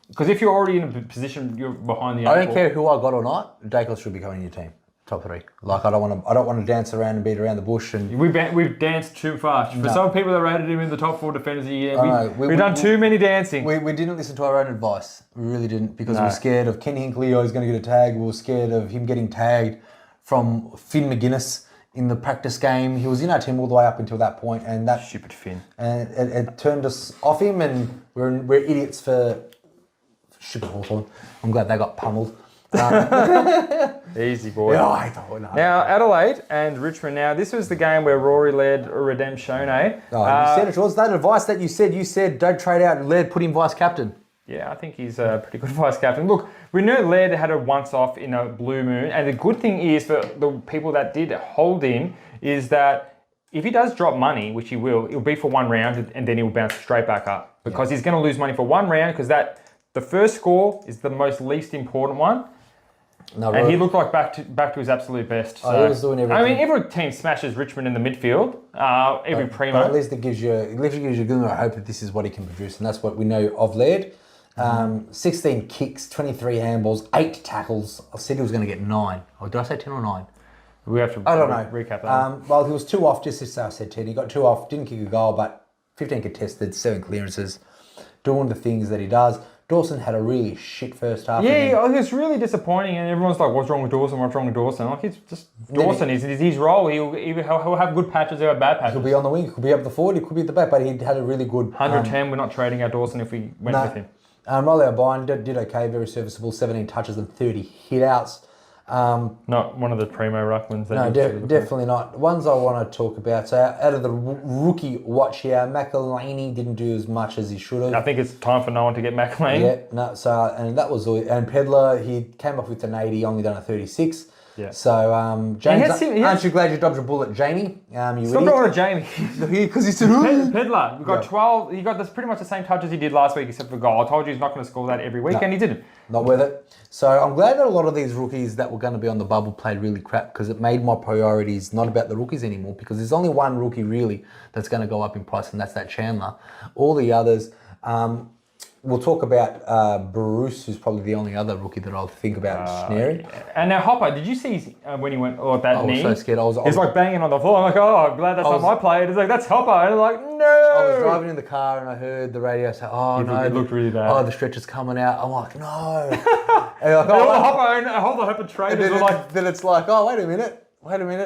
Because if you're already in a position, you're behind the 8 ball... I don't care who I got or not, Dacos should be coming in your team. Top 3. Like I don't want to dance around and beat around the bush and... We've danced too far. For some people that rated him in the top 4 defenders of the year, we've done too many dancing. We didn't listen to our own advice. We really didn't, because we were scared of Kenny Hinkley, he's going to get a tag. We were scared of him getting tagged from Finn McGuinness in the practice game. He was in our team all the way up until that point, and that... Stupid Finn. And it turned us off him, and we're idiots for stupid Hawthorn. I'm glad they got pummeled. Easy, boy. Yeah, I don't know. Now, Adelaide and Richmond. Now, this was the game where Rory led redemption, eh? Oh, you said it was that advice that you said don't trade out and Laird, put him vice captain. Yeah, I think he's a pretty good vice captain. Look, we know Laird had a once-off in a blue moon, and the good thing is for the people that did hold him is that if he does drop money, which he will, it'll be for 1 round and then he'll bounce straight back up because he's going to lose money for 1 round because the first score is the most least important one. No, and he looked like back to his absolute best. So. He was doing everything. I mean, every team smashes Richmond in the midfield. Primo. But at least it gives you a glimmer of hope that this is what he can produce, and that's what we know of Laird. 16 kicks, 23 handballs, 8 tackles. I said he was going to get 9. Or did I say 10 or 9? We have to I don't know. Recap that. Well, he was 2 off, just as I said 10. He got 2 off, didn't kick a goal, but 15 contested, 7 clearances, doing the things that he does. Dawson had a really shit first half. Yeah, it was really disappointing, and everyone's like, "What's wrong with Dawson? What's wrong with Dawson?" Like, it's just Dawson is his role. He'll have good patches, he'll have bad patches. He'll be on the wing. He could be up the forward. He could be at the back, but he had a really good 110. We're not trading out Dawson if we went with him. Riley O'Brien did okay, very serviceable. 17 touches and 30 hit outs. Not one of the primo ruckmans. No, definitely not. Ones I want to talk about. So out of the rookie watch here, McElhaney didn't do as much as he should have. I think it's time for no one to get McElhaney. Yeah, no. So and that was all. And Pedler, he came off with an 80, only done a 36. Yeah. So James, aren't you glad you dodged a bullet, Jamie? Stop talking to Jamie. Because he said Pedler. We got 12. He got pretty much the same touches he did last week, except for goal. I told you he's not going to score that every week, and he didn't. Not worth it. So I'm glad that a lot of these rookies that were going to be on the bubble played really crap, because it made my priorities not about the rookies anymore, because there's only one rookie really that's going to go up in price, and that's that Chandler. All the others, we'll talk about Bruce, who's probably the only other rookie that I'll think about snaring. Yeah. And now Hopper, did you see when he went that knee? I was so scared. He's like banging on the floor. I'm like, oh, I'm glad that's not my play. It's like, that's Hopper. And I'm like, no. I was driving in the car and I heard the radio say, oh, no. It looked really bad. Oh, the stretcher's coming out. I'm like, no. And like, Hopper traders were like... Then it's like, oh, wait a minute.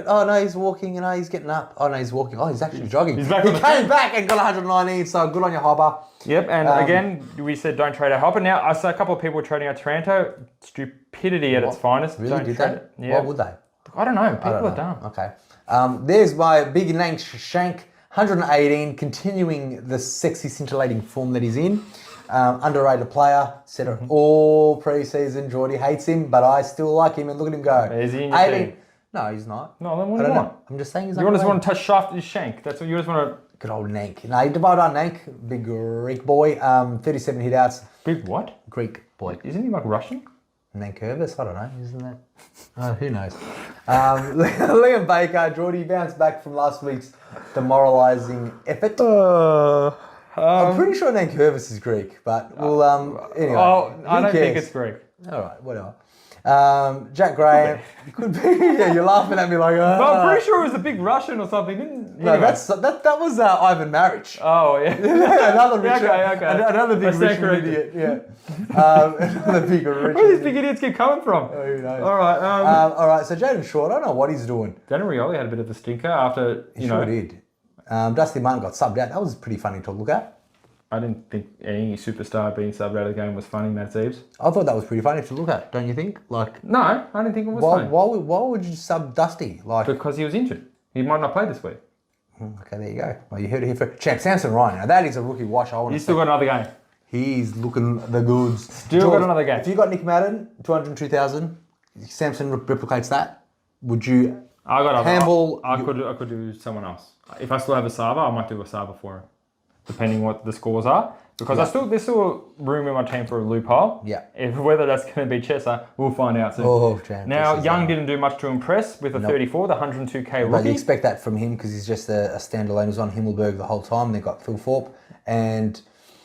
Oh, no, he's walking. He's getting up. Oh, no, he's walking. Oh, he's actually jogging. He came back and got 119, so good on you, Hopper. Yep, and again, we said don't trade out Hopper. Now, I saw a couple of people trading out Taranto. Stupidity at its finest. Really? Don't did trade they? it. Yeah. Why would they? I don't know. People are dumb. Okay. There's my big Nank Shank, 118, continuing the sexy, scintillating form that he's in. Underrated player, said it all pre-season. Geordie hates him, but I still like him, and look at him go. Is he in your team? No, he's not. No, then what do you want? I'm just saying he's You just want to touch shaft his shank. That's what you just want to... Good old Nank. No, well done, Nank. Big Greek boy. 37 hit outs. Big what? Greek boy. Isn't he like Russian? Nankervis? I don't know. Isn't that? Who knows? Liam Baker, Geordie bounced back from last week's demoralising effort. I'm pretty sure Nankervis is Greek, but we'll anyway. Oh, I don't think it's Greek. All right, whatever. Jack Graham. Could be. Yeah, you're laughing at me like, But I'm pretty sure it was a big Russian or something. No, Anyway. that was Ivan Maric. Oh, yeah. Another Richard, okay. another big I stand Richard corrected. idiot. Yeah. Another big Richard. Where do these big idiots keep coming from? Oh, who knows? All right. All right. So Jaden Short, I don't know what he's doing. Danny Rioli had a bit of a stinker after, He sure did. Dusty Martin got subbed out. That was pretty funny to look at. I didn't think any superstar being subbed out of the game was funny, Matt Zeebs. I thought that was pretty funny to look at, don't you think? Like, No, I didn't think it was funny. why would you sub Dusty? Like, Because he was injured. He might not play this week. okay, there you go. Well, you heard it here first. Champ Samson Ryan. Now that is a rookie watch. I want to He's still got another game. He's looking the goods. Still got another game. If you got Nick Madden, 202,000, Samson replicates that. Would you? I got handball. I could do someone else. If I still have a Saba, I might do a Saba for him, depending what the scores are. Because there's still room in my team for a loophole. Yeah. Whether that's going to be Chesser, we'll find out soon. Oh, Champ. Now, Young didn't do much to impress with a 34, the 102k rookie. But you expect that from him because he's just a standalone. He was on Himmelberg the whole time. They got Phil Thorpe and.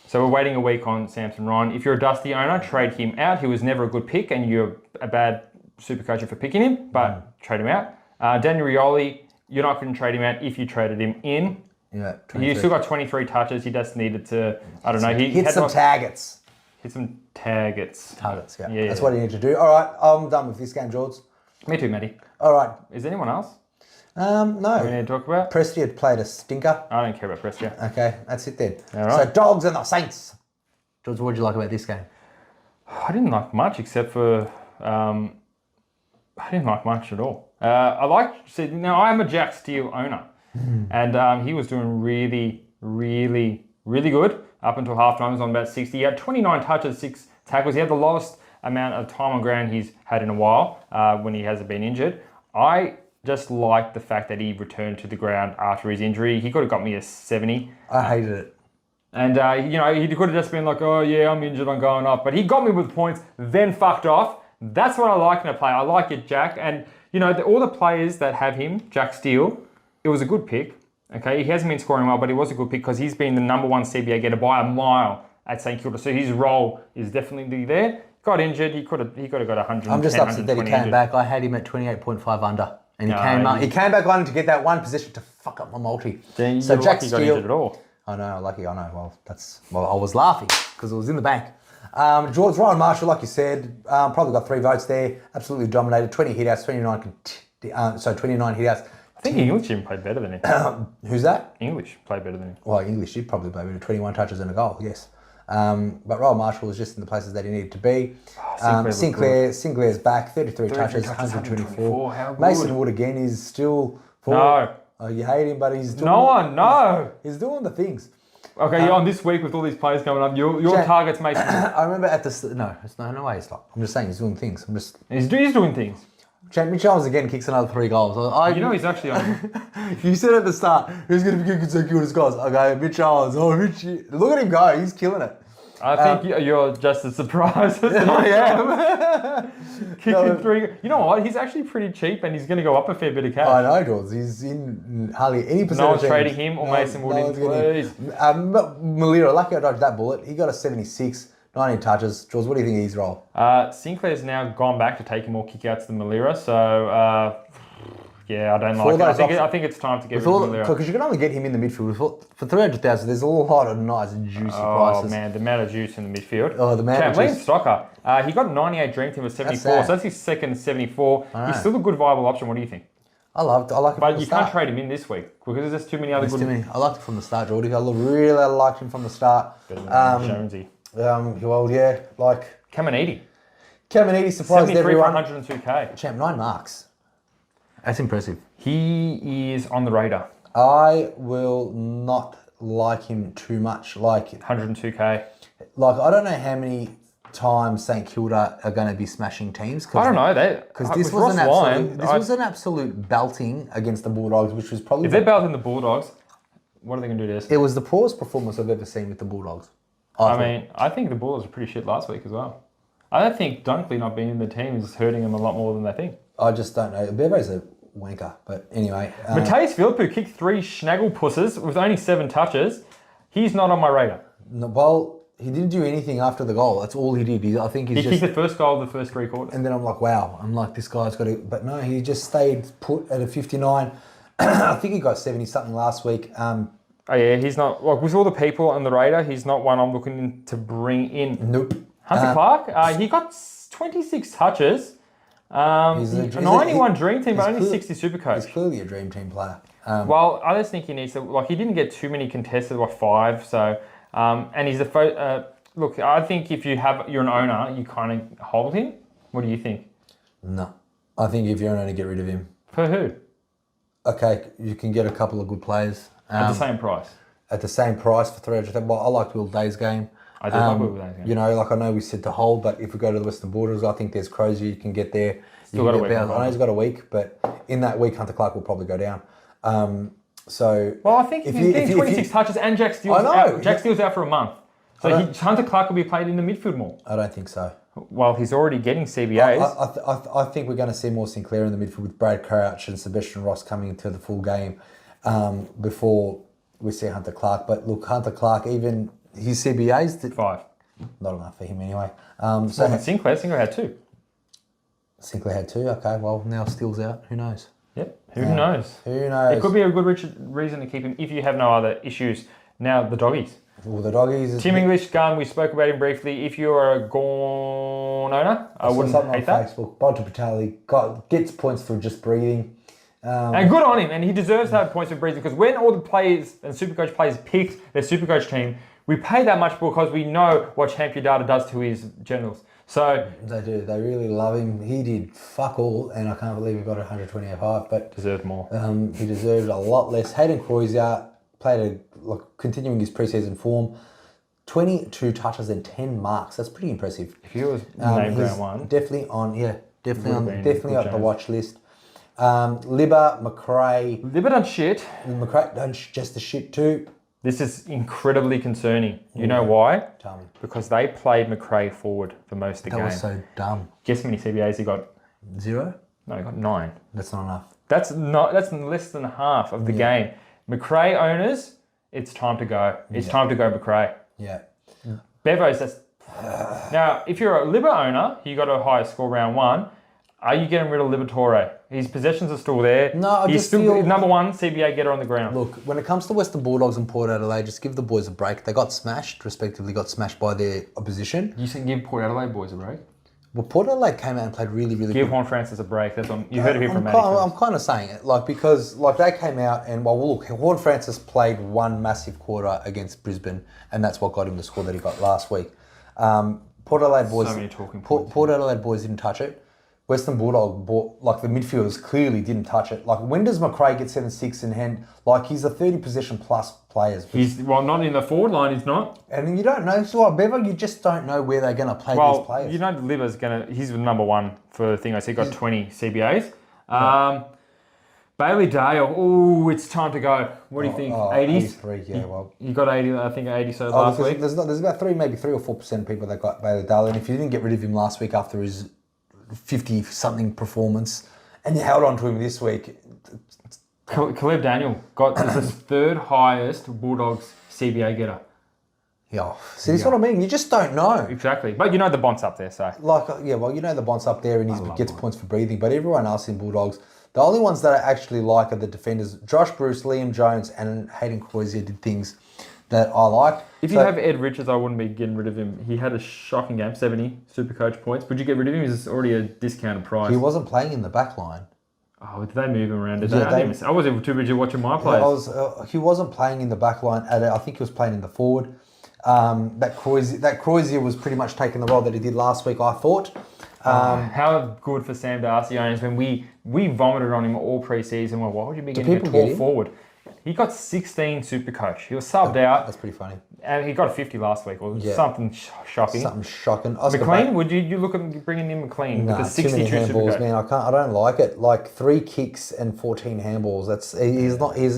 So we're waiting a week on Samson Ryan. If you're a Dusty owner, trade him out. He was never a good pick, and you're a bad super coach for picking him, but trade him out. Daniel Rioli, you're not going to trade him out if you traded him in. Yeah, He still got 23 touches. He just needed to, I don't know. He hit had some targets. Hit some targets. Targets, yeah. Yeah, That's yeah. what you need to do. All right, I'm done with this game, George. Me too, Matty. All right. Is anyone else we No. need to talk about? Presti had played a stinker. I don't care about Prestia. Okay, that's it then. All right. So Dogs and the Saints. George, what did you like about this game? I didn't like much except for, I didn't like much at all. Now I'm a Jack Steele owner. And he was doing really, really, really good up until half time. He was on about 60. He had 29 touches, 6 tackles. He had the lowest amount of time on ground he's had in a while when he hasn't been injured. I just like the fact that he returned to the ground after his injury. He could have got me a 70. I hated it. And, he could have just been like, oh, yeah, I'm injured, I'm going off. But he got me with points, then fucked off. That's what I like in a play. I like it, Jack. And, all the players that have him, Jack Steele, it was a good pick. Okay, he hasn't been scoring well, but he was a good pick because he's been the number one CBA getter by a mile at St Kilda. So his role is definitely there. Got injured, he could have got 110. I'm just upset that he came injured. back. I had him at 28.5 under. And No, he came back on to get that one position to fuck up my multi. Then So you're Jack lucky he got injured at Steele. all. I know, lucky, I know. Well, I was laughing because it was in the bank. George Ryan Marshall, like you said, probably got 3 votes there. Absolutely dominated. 20 hitouts, 29 hitouts. I think English even played better than him. Who's that? English played better than him. Well, English did probably play better. 21 touches and a goal, yes. But Ryan Marshall was just in the places that he needed to be. Sinclair's back, 33 touches, 124. How good. Mason Wood again is still... No. Oh, you hate him, but he's doing... No. He's doing the things. Okay, you're on this week with all these players coming up. Your Jack- target's Mason. I remember at the... No way he's not. I'm just saying he's doing things. He's doing things. Jack Mitch Owens again kicks another 3 goals. He's actually on. You said at the start, who's going to be consecutive goals? Okay, Mitch Owens. Oh, Mitch. Look at him go. He's killing it. I think you're just as surprised as I am. kicking 3. You know what? He's actually pretty cheap and he's going to go up a fair bit of cash. I know, George. He's in hardly any percentage. No one's trading him or Mason Wood in, please. Malira, lucky I dodged that bullet. He got a 76, 19 touches. George, what do you think of his role? Sinclair's now gone back to taking more kickouts than Malira, so I don't like it. I think it's time to get rid of Malira. Because you can only get him in the midfield. For 300,000, there's a lot of nice juicy prices. Oh man, the amount of juice in the midfield. Oh, the amount of Liam juice. Stocker, he got 98 dream team with 74, That's so that's his second 74. He's still a good viable option. What do you think? I like it. But you can't trade him in this week because there's too many other good. Too many. I liked it from the start, Geordie. I really liked him from the start. Better than Jonesy. Well, yeah, like Caminiti. Caminiti surprised 73 for everyone. 102k. Champ, 9 marks. That's impressive. He is on the radar. I will not like him too much. Like 102k. I don't know how many times St Kilda are going to be smashing teams. I don't know. Because this was an absolute belting against the Bulldogs, which was probably... If they're belting the Bulldogs, what are they going to do to us? It was the poorest performance I've ever seen with the Bulldogs. I think the Bulldogs were pretty shit last week as well. I don't think Dunkley not being in the team is hurting them a lot more than they think. I just don't know. Bevo's a wanker, but anyway. Mateus Philippou kicked 3 snaggle pusses with only 7 touches. He's not on my radar. No, well, he didn't do anything after the goal. That's all he did. I think He kicked the first goal of the first 3 quarters. And then I'm like, wow. I'm like, this guy's got to... But no, he just stayed put at a 59. I think he got 70-something last week. Oh yeah, he's not... Like, with all the people on the radar, he's not one I'm looking to bring in. Nope. Hunter Clark, he got 26 touches. He's a 91 Dream Team, but only clearly, 60 Supercoach. He's clearly a Dream Team player. Well, I just think he needs to... Like, he didn't get too many contested, like 5, so... and he's a... look, I think if you're an owner, you kind of hold him. What do you think? No. I think if you're going to get rid of him... For who? Okay, you can get a couple of good players. At the same price. At the same price for 300. Well, I liked Will Day's game. I do like Will Day's game. You know, like I know we said to hold, but if we go to the Western Borders, I think there's Crozier you can get there. Still got a week. I know he's got a week, but in that week, Hunter Clark will probably go down. So... Well, I think he's getting 26 touches and Jack Steele's out. Jack Steele's out for a month. So Hunter Clark will be played in the midfield more. I don't think so. Well, he's already getting CBAs. I think we're going to see more Sinclair in the midfield with Brad Crouch and Sebastian Ross coming into the full game before we see Hunter Clark. But look, Hunter Clark, even his CBAs... 5. Not enough for him anyway. Sinclair had 2. Sinclair had 2. Okay, well, now Steele's out. Who knows? Yep. Who knows? Who knows? It could be a good reason to keep him if you have no other issues. Now, the doggies. Well, the doggies... Tim English, Gun, we spoke about him briefly. If you're a Gorn owner, I wouldn't hate that. Facebook. Bonta Patali gets points for just breathing. And good on him, and he deserves to have points for breathing, because when all the players and Supercoach players picked their Supercoach team, we pay that much because we know what Champion Data does to his generals. So they do. They really love him. He did fuck all, and I can't believe he got 128.5, but deserved more. He deserved a lot less. Hayden Crozier continuing his preseason form. 22 touches and 10 marks. That's pretty impressive. If he was named round 1, definitely on the watch list. Libba, McRae. Libba done shit. McRae done just the shit too. This is incredibly concerning. You know why? Tell me. Because they played McRae forward for most of the game. That was so dumb. Guess how many CBAs he got? 0? No, he got 9. That's not enough. That's less than half of the game. McRae owners, it's time to go. It's time to go McRae. Yeah. Bevo's, now, if you're a Libba owner, you got a higher score round 1. Are you getting rid of Liberatore? His possessions are still there. No, He's still number 1 CBA getter on the ground. Look, when it comes to Western Bulldogs and Port Adelaide, just give the boys a break. They got smashed, respectively, got smashed by their opposition. You said give Port Adelaide boys a break? Well, Port Adelaide came out and played really, really Give good. Juan Francis a break. That's what you heard it here from Matty. I'm kind of saying it, because they came out and, look, Juan Francis played one massive quarter against Brisbane, and that's what got him the score that he got last week. Port Adelaide boys... So many talking points. Port Adelaide boys didn't touch it. Western Bulldog, the midfielders clearly didn't touch it. When does McRae get 7-6 in hand? He's a 30 possession plus players. He's not in the forward line. He's not. And you don't know. So Bevo, you just don't know where they're going to play these players. You know, Libba's he's the number 1 for the thing. He got 20 CBAs. Bailey Dale. It's time to go. What do you think? 80s? 83, yeah. Well, you got 80. I think 80 last week. There's about 3 or 4% of people that got Bailey Dale, and if you didn't get rid of him last week after his 50-something performance, and you held on to him this week. Caleb Daniel got his 3rd highest Bulldogs CBA getter. Yeah, see, that's what I mean. You just don't know. Exactly, but you know the Bont's up there, so. You know the Bont's up there, and he gets points for breathing. But everyone else in Bulldogs, the only ones that I actually like are the defenders. Josh Bruce, Liam Jones, and Hayden Crozier did things that I like. If you have Ed Richards, I wouldn't be getting rid of him. He had a shocking game, 70 Supercoach points. Would you get rid of him? He's already a discounted price. He wasn't playing in the back line. Oh, did they move him around? I wasn't too busy watching my players. He wasn't playing in the back line. I think he was playing in the forward. That Crozier was pretty much taking the role that he did last week, I thought. How good for Sam Darcy owners when we vomited on him all pre-season. Well, why would you be getting a tall forward? He got 16 Supercoach. He was subbed out. That's pretty funny. And he got a 50 last week, or something shocking. Something shocking. McLean, would you look at bringing in McLean with the 62 too many handballs, Supercoach? man. I don't like it. 3 kicks and 14 handballs.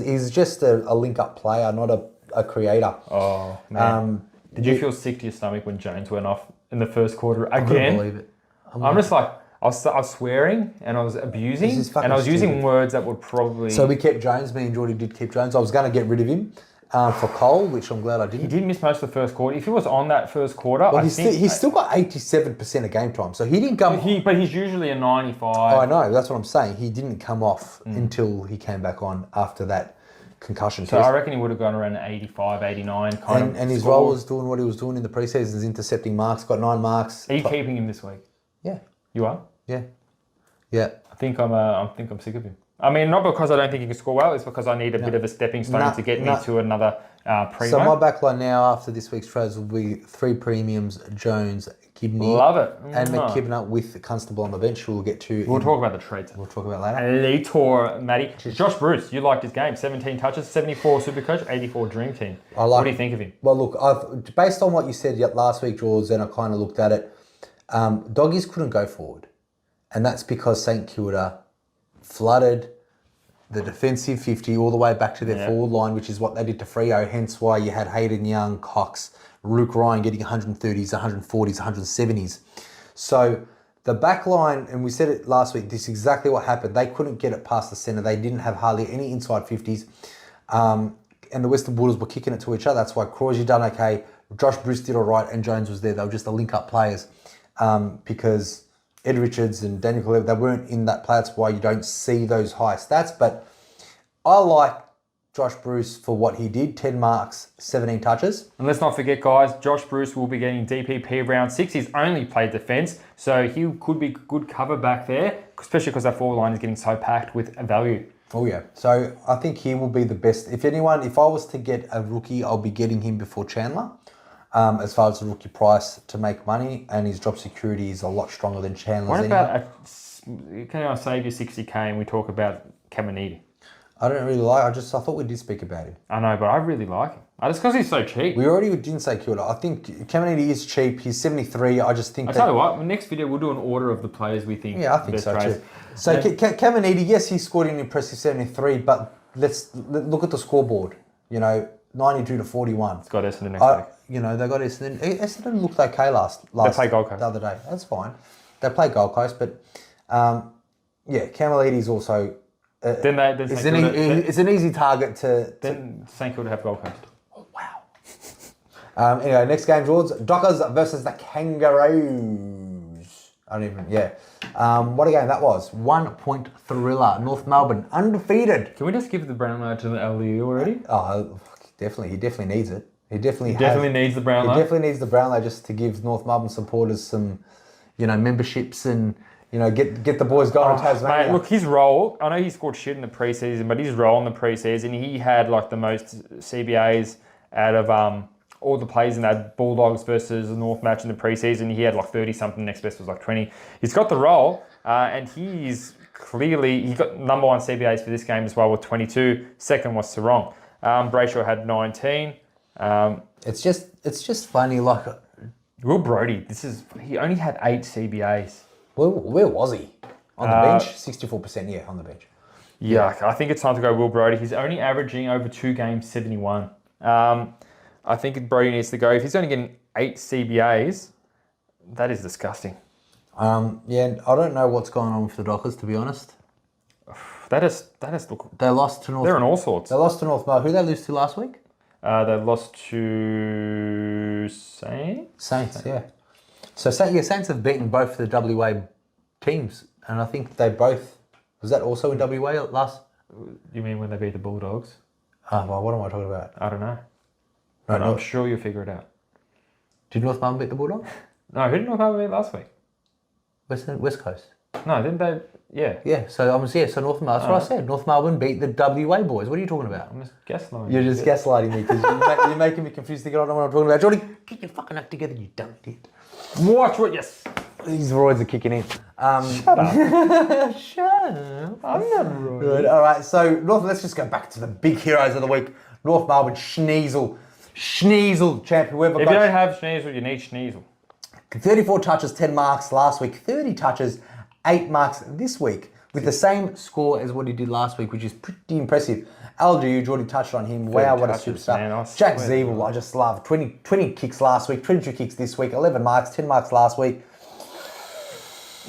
He's just a link-up player, not a creator. Oh man. Did you feel sick to your stomach when Jones went off in the first quarter again? I couldn't believe it. I'm just like, I was swearing and I was abusing and I was using words that would probably... So we kept Jones. Me and Jordy did keep Jones. I was going to get rid of him. for Cole, which I'm glad I He didn't. did miss most of the first quarter. If he was on that first quarter, Well, I he's think still got 87% of game time, so he didn't come. but he's usually a 95. Oh, I know. That's what I'm saying. He didn't come off until he came back on after that concussion So test. I reckon he would have gone around 85, 89 kind of. And his score. role was doing what he was doing in the preseasons, intercepting marks. Got 9 marks. Are you keeping him this week? Yeah, You are. yeah, yeah. I think I'm sick of him. I mean, not because I don't think he can score well. It's because I need a bit of a stepping stone to get me to another primo. So my backline now after this week's trades will be 3 premiums: Jones, Gibney, Love it. and McKibben with Constable on the bench. We'll get to. We'll talk about the trades. We'll talk about later. Later, Matty. Josh Bruce, you liked his game. 17 touches, 74 Supercoach, 84 Dream Team. What do you think of him? Well, look, based on what you said last week, George, and I kind of looked at it, doggies couldn't go forward. And that's because St Kilda flooded the defensive 50 all the way back to their forward line, which is what they did to Freo, hence why you had Hayden Young, Cox, Luke Ryan getting 130s, 140s, 170s. So the back line, and we said it last week, this is exactly what happened. They couldn't get it past the centre. They didn't have hardly any inside 50s. And the Western Bulldogs were kicking it to each other. That's why Croydon done okay. Josh Bruce did all right, and Jones was there. They were just the link-up players because Ed Richards and Daniel Clever, they weren't in that play. That's why you don't see those high stats. But I like Josh Bruce for what he did. 10 marks, 17 touches. And let's not forget, guys, Josh Bruce will be getting DPP round 6. He's only played defence, so he could be good cover back there, especially because that forward line is getting so packed with value. Oh, yeah. So I think he will be the best. If I was to get a rookie, I'll be getting him before Chandler. As far as the rookie price to make money, and his job security is a lot stronger than Chandler's. What about can I save you 60k and we talk about Caminiti? I don't really like. I thought we did speak about him. I know, but I really like him. Just because he's so cheap. We already didn't say Kilda. I think Caminiti is cheap. He's 73. I just think. I tell you what. Next video we'll do an order of the players we think. Yeah, I think so too. So Caminiti, yes, he scored an impressive 73, but let's look at the scoreboard. 92 to 41. It's got Essendon next week. They got Essendon. Essendon looked okay last. They played Gold Coast the other day. That's fine. They played Gold Coast, but Caminiti is also. It's an easy target to. Then St Kilda have Gold Coast. Oh, wow. Anyway, next game, George. Dockers versus the Kangaroos. What a game that was. 1 point thriller. North Melbourne, undefeated. Can we just give the brown lad to the LDU already? Oh, definitely. He definitely needs it. He definitely needs the brown lad. He definitely needs the brown lad just to give North Melbourne supporters some, memberships and, get the boys going to Tasmania. Mate, look, his role, I know he scored shit in the preseason, but his role in the preseason, he had like the most CBAs out of all the players in that Bulldogs versus the North match in the preseason. He had like 30 something, next best was like 20. He's got the role, and he got number 1 CBAs for this game as well with 22. Second was Sarong. Brayshaw had 19. It's just funny, like Will Brodie, he only had 8 CBAs. Where was he? On the bench? 64%, yeah, on the bench. Yeah, I think it's time to go Will Brodie. He's only averaging over 2 games, 71. I think Brodie needs to go. If he's only getting 8 CBAs, that is disgusting. I don't know what's going on with the Dockers, to be honest. That is look. They lost to North. They're in all sorts. They lost to North Melbourne. Who did they lose to last week? They lost to Saints, yeah. So Saints have beaten both the WA teams, and I think they both. Was that also in WA last? You mean when they beat the Bulldogs? Well, what am I talking about? I don't know. I'm sure you'll figure it out. Did North Melbourne beat the Bulldogs? No, who did North Melbourne beat last week? West Coast. No, didn't they? Yeah. Yeah, so North Melbourne, that's what I said. North Melbourne beat the WA boys. What are you talking about? I'm just gaslighting. You're just gaslighting me because you're making me confused to get on what I'm talking about. Jordy, get your fucking act together, you dumb idiot. Watch what, yes. These roids are kicking in. Shut up. Shut up. I'm not roid. Good. All right, so let's just go back to the big heroes of the week. North Melbourne, Schneasel champion. If you don't have Schneasel, you need Schneasel. 34 touches, 10 marks last week. 30 touches, 8 marks this week. With the same score as what he did last week, which is pretty impressive. LGU, Jordy touched on him. Wow, what a superstar. Man, Jack Zeeble, I just love. 20 kicks last week, 22 kicks this week, 11 marks, 10 marks last week.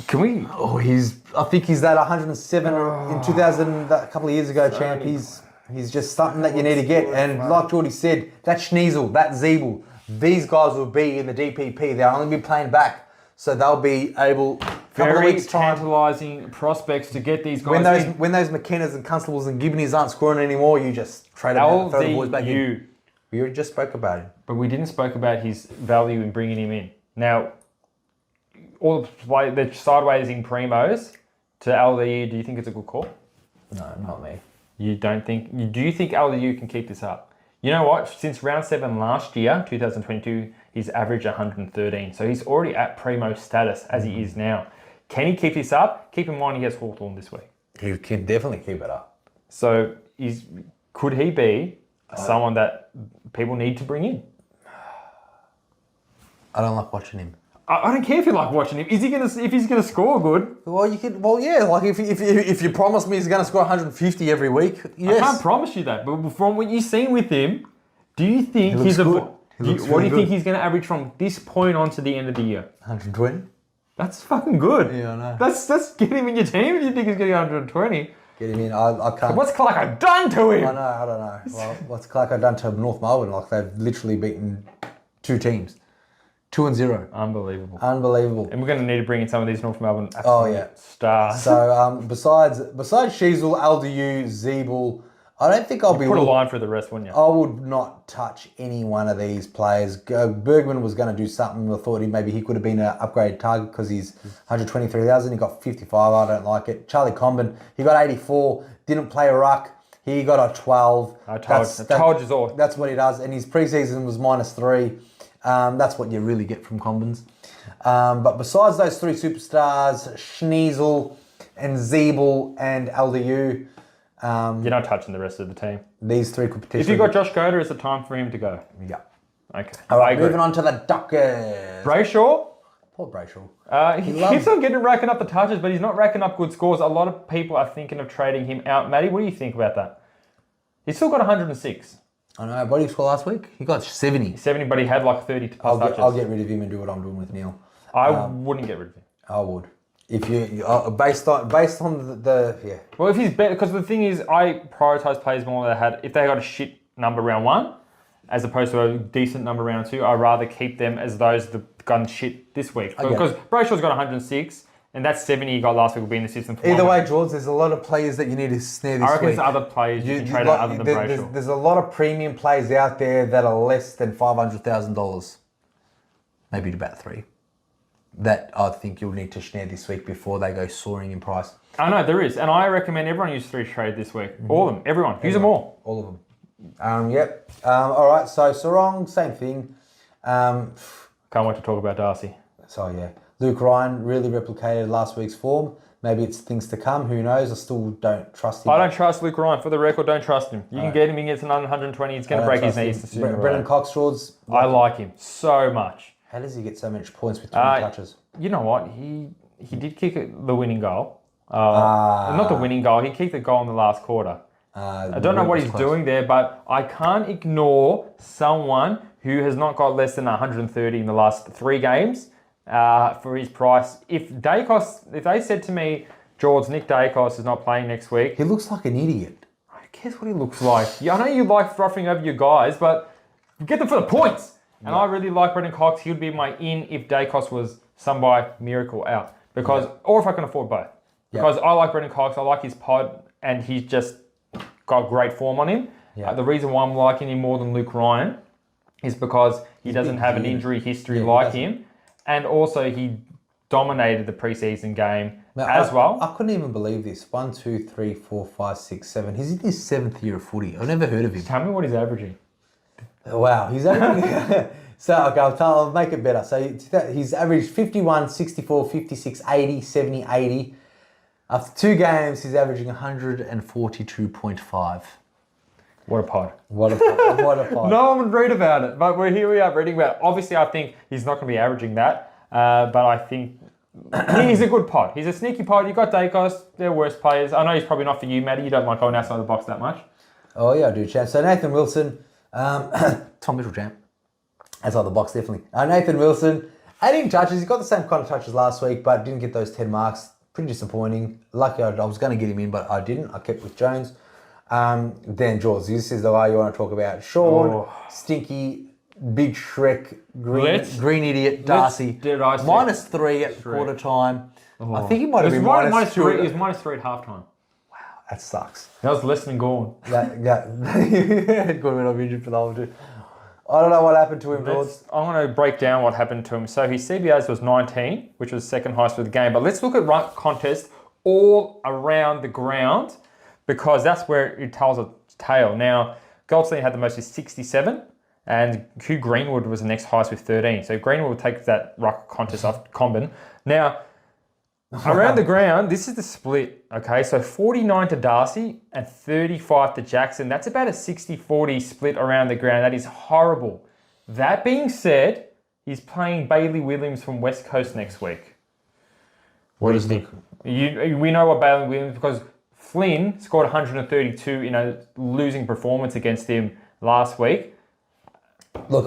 Can we? I think he's that 107 in 2000, a couple of years ago, champ. He's just something that you need to get. And like Geordie said, that Schneasel, that Zeeble, these guys will be in the DPP. They'll only be playing back. So they'll be able, couple of Very weeks' time, tantalising prospects to get these guys when those McKennas and Constables and Gibneys aren't scoring anymore, you just trade them out and throw the boys back in. We just spoke about him. But we didn't spoke about his value in bringing him in. Now, all the sideways in primos to LDU, do you think it's a good call? No, not me. You don't think? Do you think LDU can keep this up? You know what? Since round 7 last year, 2022, he's averaged 113. So he's already at primo status as he is now. Can he keep this up? Keep in mind he has Hawthorn this week. He can definitely keep it up. So could he be someone that people need to bring in? I don't like watching him. I don't care if you like watching him. If he's gonna score good? Well, you could. Well, yeah. Like if you promise me he's going to score 150 every week, yes. I can't promise you that. But from what you've seen with him, do you think He looks good. What do you think he's going to average from this point on to the end of the year? 120. That's fucking good. Yeah, I know. That's get him in your team if you think he's going to get 120. Get him in. I can't. What's Clarko done to him? I don't know. Well, what's Clarko done to North Melbourne? Like they've literally beaten 2 teams. 2-0. Unbelievable. Unbelievable. And we're going to need to bring in some of these North Melbourne stars. So besides Sheasel, LDU, Zeeble, I don't think I'll be... Put a line for the rest, wouldn't you? I would not touch any one of these players. Bergman was going to do something. I thought maybe he could have been an upgrade target because he's 123,000. He got 55. I don't like it. Charlie Comben, he got 84. Didn't play a ruck. He got a 12. I told you all. That's what he does. And his preseason was -3. That's what you really get from Combins. But besides those 3 superstars, Schneasel and Zeeble and LDU, you're not touching the rest of the team. these 3 could potentially... If you got Josh Goder, it's a time for him to go. Yeah. Okay. All right, moving on to the Dockers. Brayshaw? Poor Brayshaw. He keeps on racking up the touches, but he's not racking up good scores. A lot of people are thinking of trading him out. Matty, what do you think about that? He's still got 106. I know. What did he score last week? He got 70. 70, but he had like 30 plus touches. I'll get rid of him and do what I'm doing with Neil. I wouldn't get rid of him. I would. If you based on the yeah. Well, if he's better, because the thing is, I prioritise players more that if they got a shit number round 1, as opposed to a decent number round 2, I'd rather keep them as those that got shit this week. Because Brayshaw's got 106. And that 70 he got last week will be in the system for either way, George, there's a lot of players that you need to snare this week. I reckon there's other players you can trade out other than Brayshaw. There's a lot of premium players out there that are less than $500,000. Maybe about 3. That I think you'll need to snare this week before they go soaring in price. I know, there is. And I recommend everyone use 3 trade this week. All of them. Everyone. Use them all. All of them. Yep. All right, so Sarong, same thing. Can't wait to talk about Darcy. So, yeah. Luke Ryan really replicated last week's form. Maybe it's things to come. Who knows? I still don't trust him. I don't trust Luke Ryan. For the record, don't trust him. You can get him. He gets another 120. He's going to break his knees. Brendan Coxraw's... I like him so much. How does he get so much points with 20 touches? You know what? He did kick the winning goal. Not the winning goal. He kicked the goal in the last quarter. I don't know what he's doing there, but I can't ignore someone who has not got less than 130 in the last 3 games. For his price. If they said to me, George, Nick Dacos is not playing next week. He looks like an idiot. Guess what he looks like? Yeah, I know you like roughing over your guys, but get them for the points. And I really like Brendan Cox. He would be my in if Dacos was some by miracle out. Or if I can afford both. Because I like Brendan Cox, I like his pod, and he's just got great form on him. The reason why I'm liking him more than Luke Ryan is because he doesn't have an injury history like him. And also, he dominated the preseason game well. I couldn't even believe this. 1, 2, 3, 4, 5, 6, 7. He's in his 7th year of footy. I've never heard of him. Tell me what he's averaging. Wow, he's averaging... So, okay, I'll make it better. So, he's averaged 51, 64, 56, 80, 70, 80. After 2 games, he's averaging 142.5. What a pod. What a pod. No one would read about it, but we are reading about it. Obviously, I think he's not going to be averaging that, but I think he's a good pod. He's a sneaky pod. You've got Dacos, they're worse players. I know he's probably not for you, Matty. You don't like going outside the box that much. Oh, yeah, I do, champ. So, Nathan Wilson, Tom Mitchell, champ. Outside the box, definitely. Nathan Wilson, 18 touches. He got the same kind of touches last week, but didn't get those 10 marks. Pretty disappointing. Lucky I was going to get him in, but I didn't. I kept with Jones. Then Jaws, this is the way you want to talk about. Sean, Oh. Stinky, Big Shrek, Let's- Green Idiot, Darcy. Did I say- -3 at quarter time. I think he might have It was been minus minus three. It two. was -3 at halftime. That sucks. That was less than gone. That could have been off injured for the whole two. I don't know what happened to him, George. I'm going to break down what happened to him. So his CBAs was 19, which was second highest for the game. But let's look at ruck contest all around the ground because that's where it tells a tale. Now, Goldstein had the most with 67, and Hugh Greenwood was the next highest with 13. So Greenwood will take that ruck contest off Combin. Now, around the ground, this is the split, okay? So 49 to Darcy and 35 to Jackson. That's about a 60-40 split around the ground. That is horrible. That being said, he's playing Bailey Williams from West Coast next week. What do you think? We know what Bailey Williams, because Flynn scored 132 in a losing performance against him last week. Look,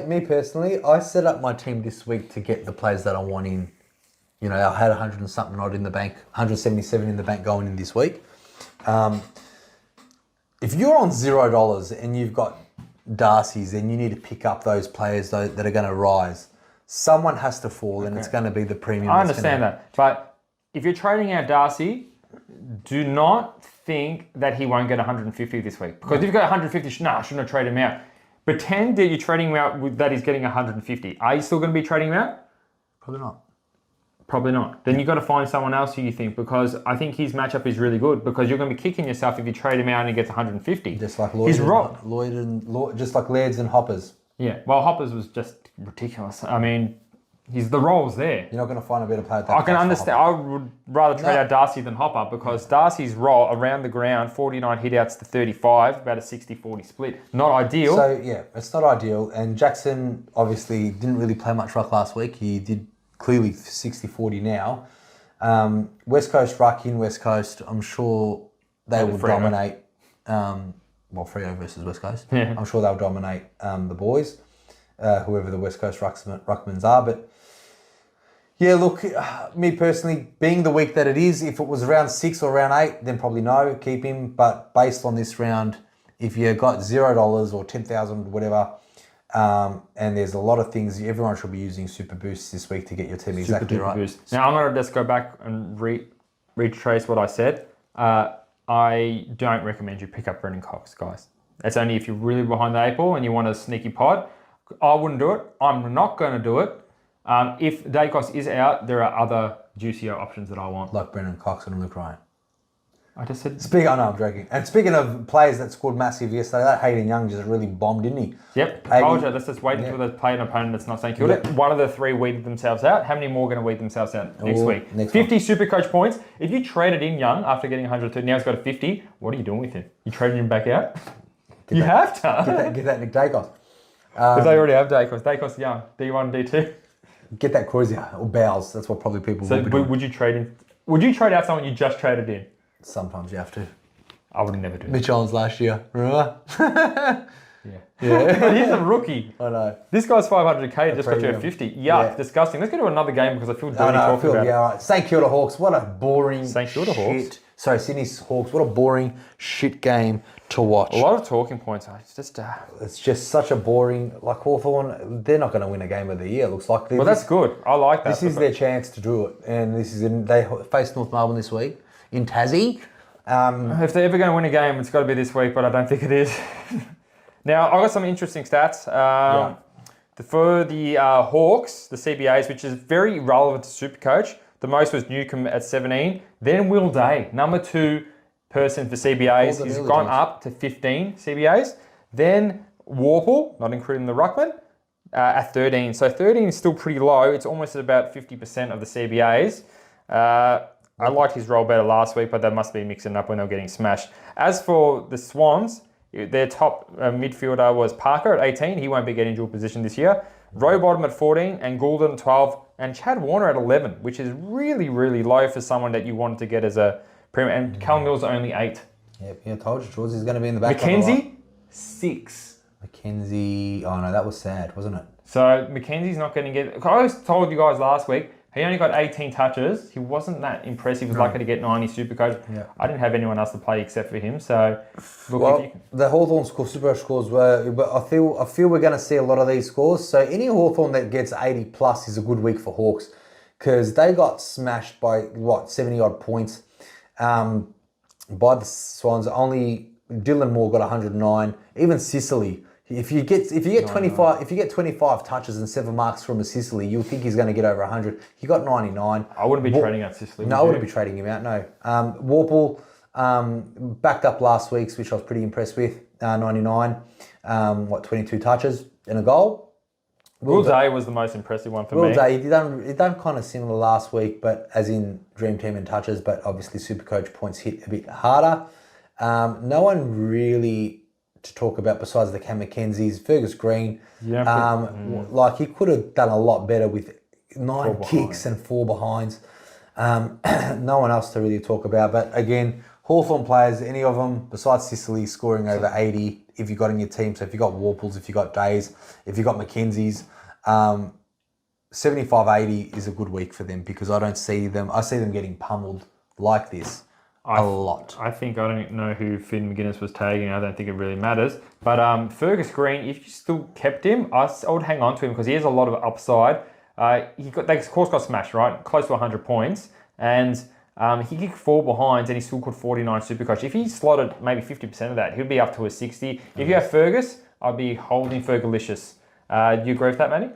me personally, I set up my team this week to get the players that I want in. You know, I had 100 and something odd in the bank, 177 in the bank going in this week. If you're on $0 and you've got Darcy's, then you need to pick up those players that are going to rise. Someone has to fall, and it's going to be the premium. I understand that, but if you're trading out Darcy, do not think that he won't get 150 this week. Because if you've got 150, I shouldn't have traded him out. Pretend that you're trading him out that he's getting 150. Are you still going to be trading him out? Probably not. Probably not. Then you've got to find someone else who you think, because I think his matchup is really good, because you're going to be kicking yourself if you trade him out and he gets 150. Just like Lloyd, just like Lairds and Hoppers. Yeah, well, Hoppers was just ridiculous. I mean, the role's there. You're not going to find a better player. I can understand. I would rather trade out Darcy than Hopper, because Darcy's role around the ground, 49 hitouts to 35, about a 60-40 split. Not ideal. So, yeah, it's not ideal. And Jackson obviously didn't really play much ruck last week. He did clearly 60-40 now. West Coast ruck in West Coast, I'm sure they will dominate. Freo versus West Coast. Yeah. I'm sure they'll dominate the boys, whoever the West Coast ruckmans are. But yeah, look, me personally, being the week that it is, if it was round 6 or round 8, then probably no, keep him. But based on this round, if you got $0 or 10,000, whatever, and there's a lot of things, everyone should be using Super Boosts this week to get your team exactly right. Boost. Now, I'm going to just go back and retrace what I said. I don't recommend you pick up Brendan Cox, guys. That's only if you're really behind the 8 ball and you want a sneaky pod. I wouldn't do it. I'm not going to do it. If Dacos is out, there are other juicier options that I want. Like Brendan Cox and Luke Ryan. I just said... I know, I'm joking. And speaking of players that scored massive yesterday, that Hayden Young just really bombed, didn't he? Yep. I told you, let's just wait until they play an opponent that's not St Kilda. One of the 3 weeded themselves out. How many more are going to weed themselves out next week? 50 Supercoach points. If you traded in Young after getting 130, now he's got a 50, what are you doing with him? You trading him back out? Have to. Get that Nick Dacos. Because they already have Dacos. Dacos Young, D1, D2. Get that Crozier or Bowles. That's what probably people will be doing. Would you trade in? Would you trade out someone you just traded in? Sometimes you have to. I would never do that. Mitch Owens last year, remember? Yeah. But he's a rookie. I know. This guy's 500k, just got you a 50. Yuck, Yeah. Disgusting. Let's go to another game because I feel dirty I talking about it. all right. St Kilda Hawks, what a boring St Kilda Hawks? Sorry, Sydney Hawks, what a boring shit game to watch. A lot of talking points. It's just... It's just such a boring, like Hawthorn, they're not going to win a game of the year, looks like. Well, that's good. I like that. This is their chance to do it. And they face North Melbourne this week in Tassie. If they're ever going to win a game, it's got to be this week, but I don't think it is. Now, I got some interesting stats. For the Hawks, the CBAs, which is very relevant to Supercoach, the most was Newcomb at 17. Then Will Day, number 2 person for CBAs. He's gone up to 15 CBAs. Then Warple, not including the Ruckman, at 13. So 13 is still pretty low. It's almost at about 50% of the CBAs. I liked his role better last week, but they must be mixing up when they were getting smashed. As for the Swans, their top midfielder was Parker at 18. He won't be getting dual position this year. Rowbottom at 14 and Goulden at 12 and Chad Warner at 11, which is really, really low for someone that you wanted to get as a premium. And Callum Mills only 8. Yep, I told you, George, he's going to be in the back. Mackenzie, 6. Mackenzie, oh no, that was sad, wasn't it? So Mackenzie's not going to get... I always told you guys last week, He only got 18 touches. He wasn't that impressive. He was lucky to get 90 Supercoach. Yeah. I didn't have anyone else to play except for him. So, look, Well, the Hawthorn Supercoach scores were, but I feel we're going to see a lot of these scores. So any Hawthorn that gets 80 plus is a good week for Hawks, because they got smashed by 70 odd points by the Swans. Only Dylan Moore got 109. Even Sicily. If you get 25 touches and 7 marks from a Sicily, you'll think he's going to get over 100. He got 99. I wouldn't be trading out Sicily. No, I wouldn't be trading him out. No. Warple backed up last week's, which I was pretty impressed with. 99. 22 touches and a goal. Will Day was the most impressive one for me. Will Day, he done kind of similar last week, but as in Dream Team and touches, but obviously Supercoach points hit a bit harder. No one really to talk about besides the Cam McKenzie's. Fergus Green, like he could have done a lot better with 9 kicks and 4 behinds. No one else to really talk about. But again, Hawthorn players, any of them besides Sicily scoring over 80, if you got in your team. So if you got Warples, if you got Days, if you got McKenzie's, 75-80 is a good week for them, because I see them getting pummeled like this. A lot. I don't know who Finn McGuinness was tagging. I don't think it really matters. But Fergus Green, if you still kept him, I would hang on to him because he has a lot of upside. They of course got smashed, right? Close to 100 points. And he kicked 4 behinds and he still got 49 Supercoach. If he slotted maybe 50% of that, he'll be up to a 60. If you have Fergus, I'd be holding Fergalicious. Do you agree with that, Matty?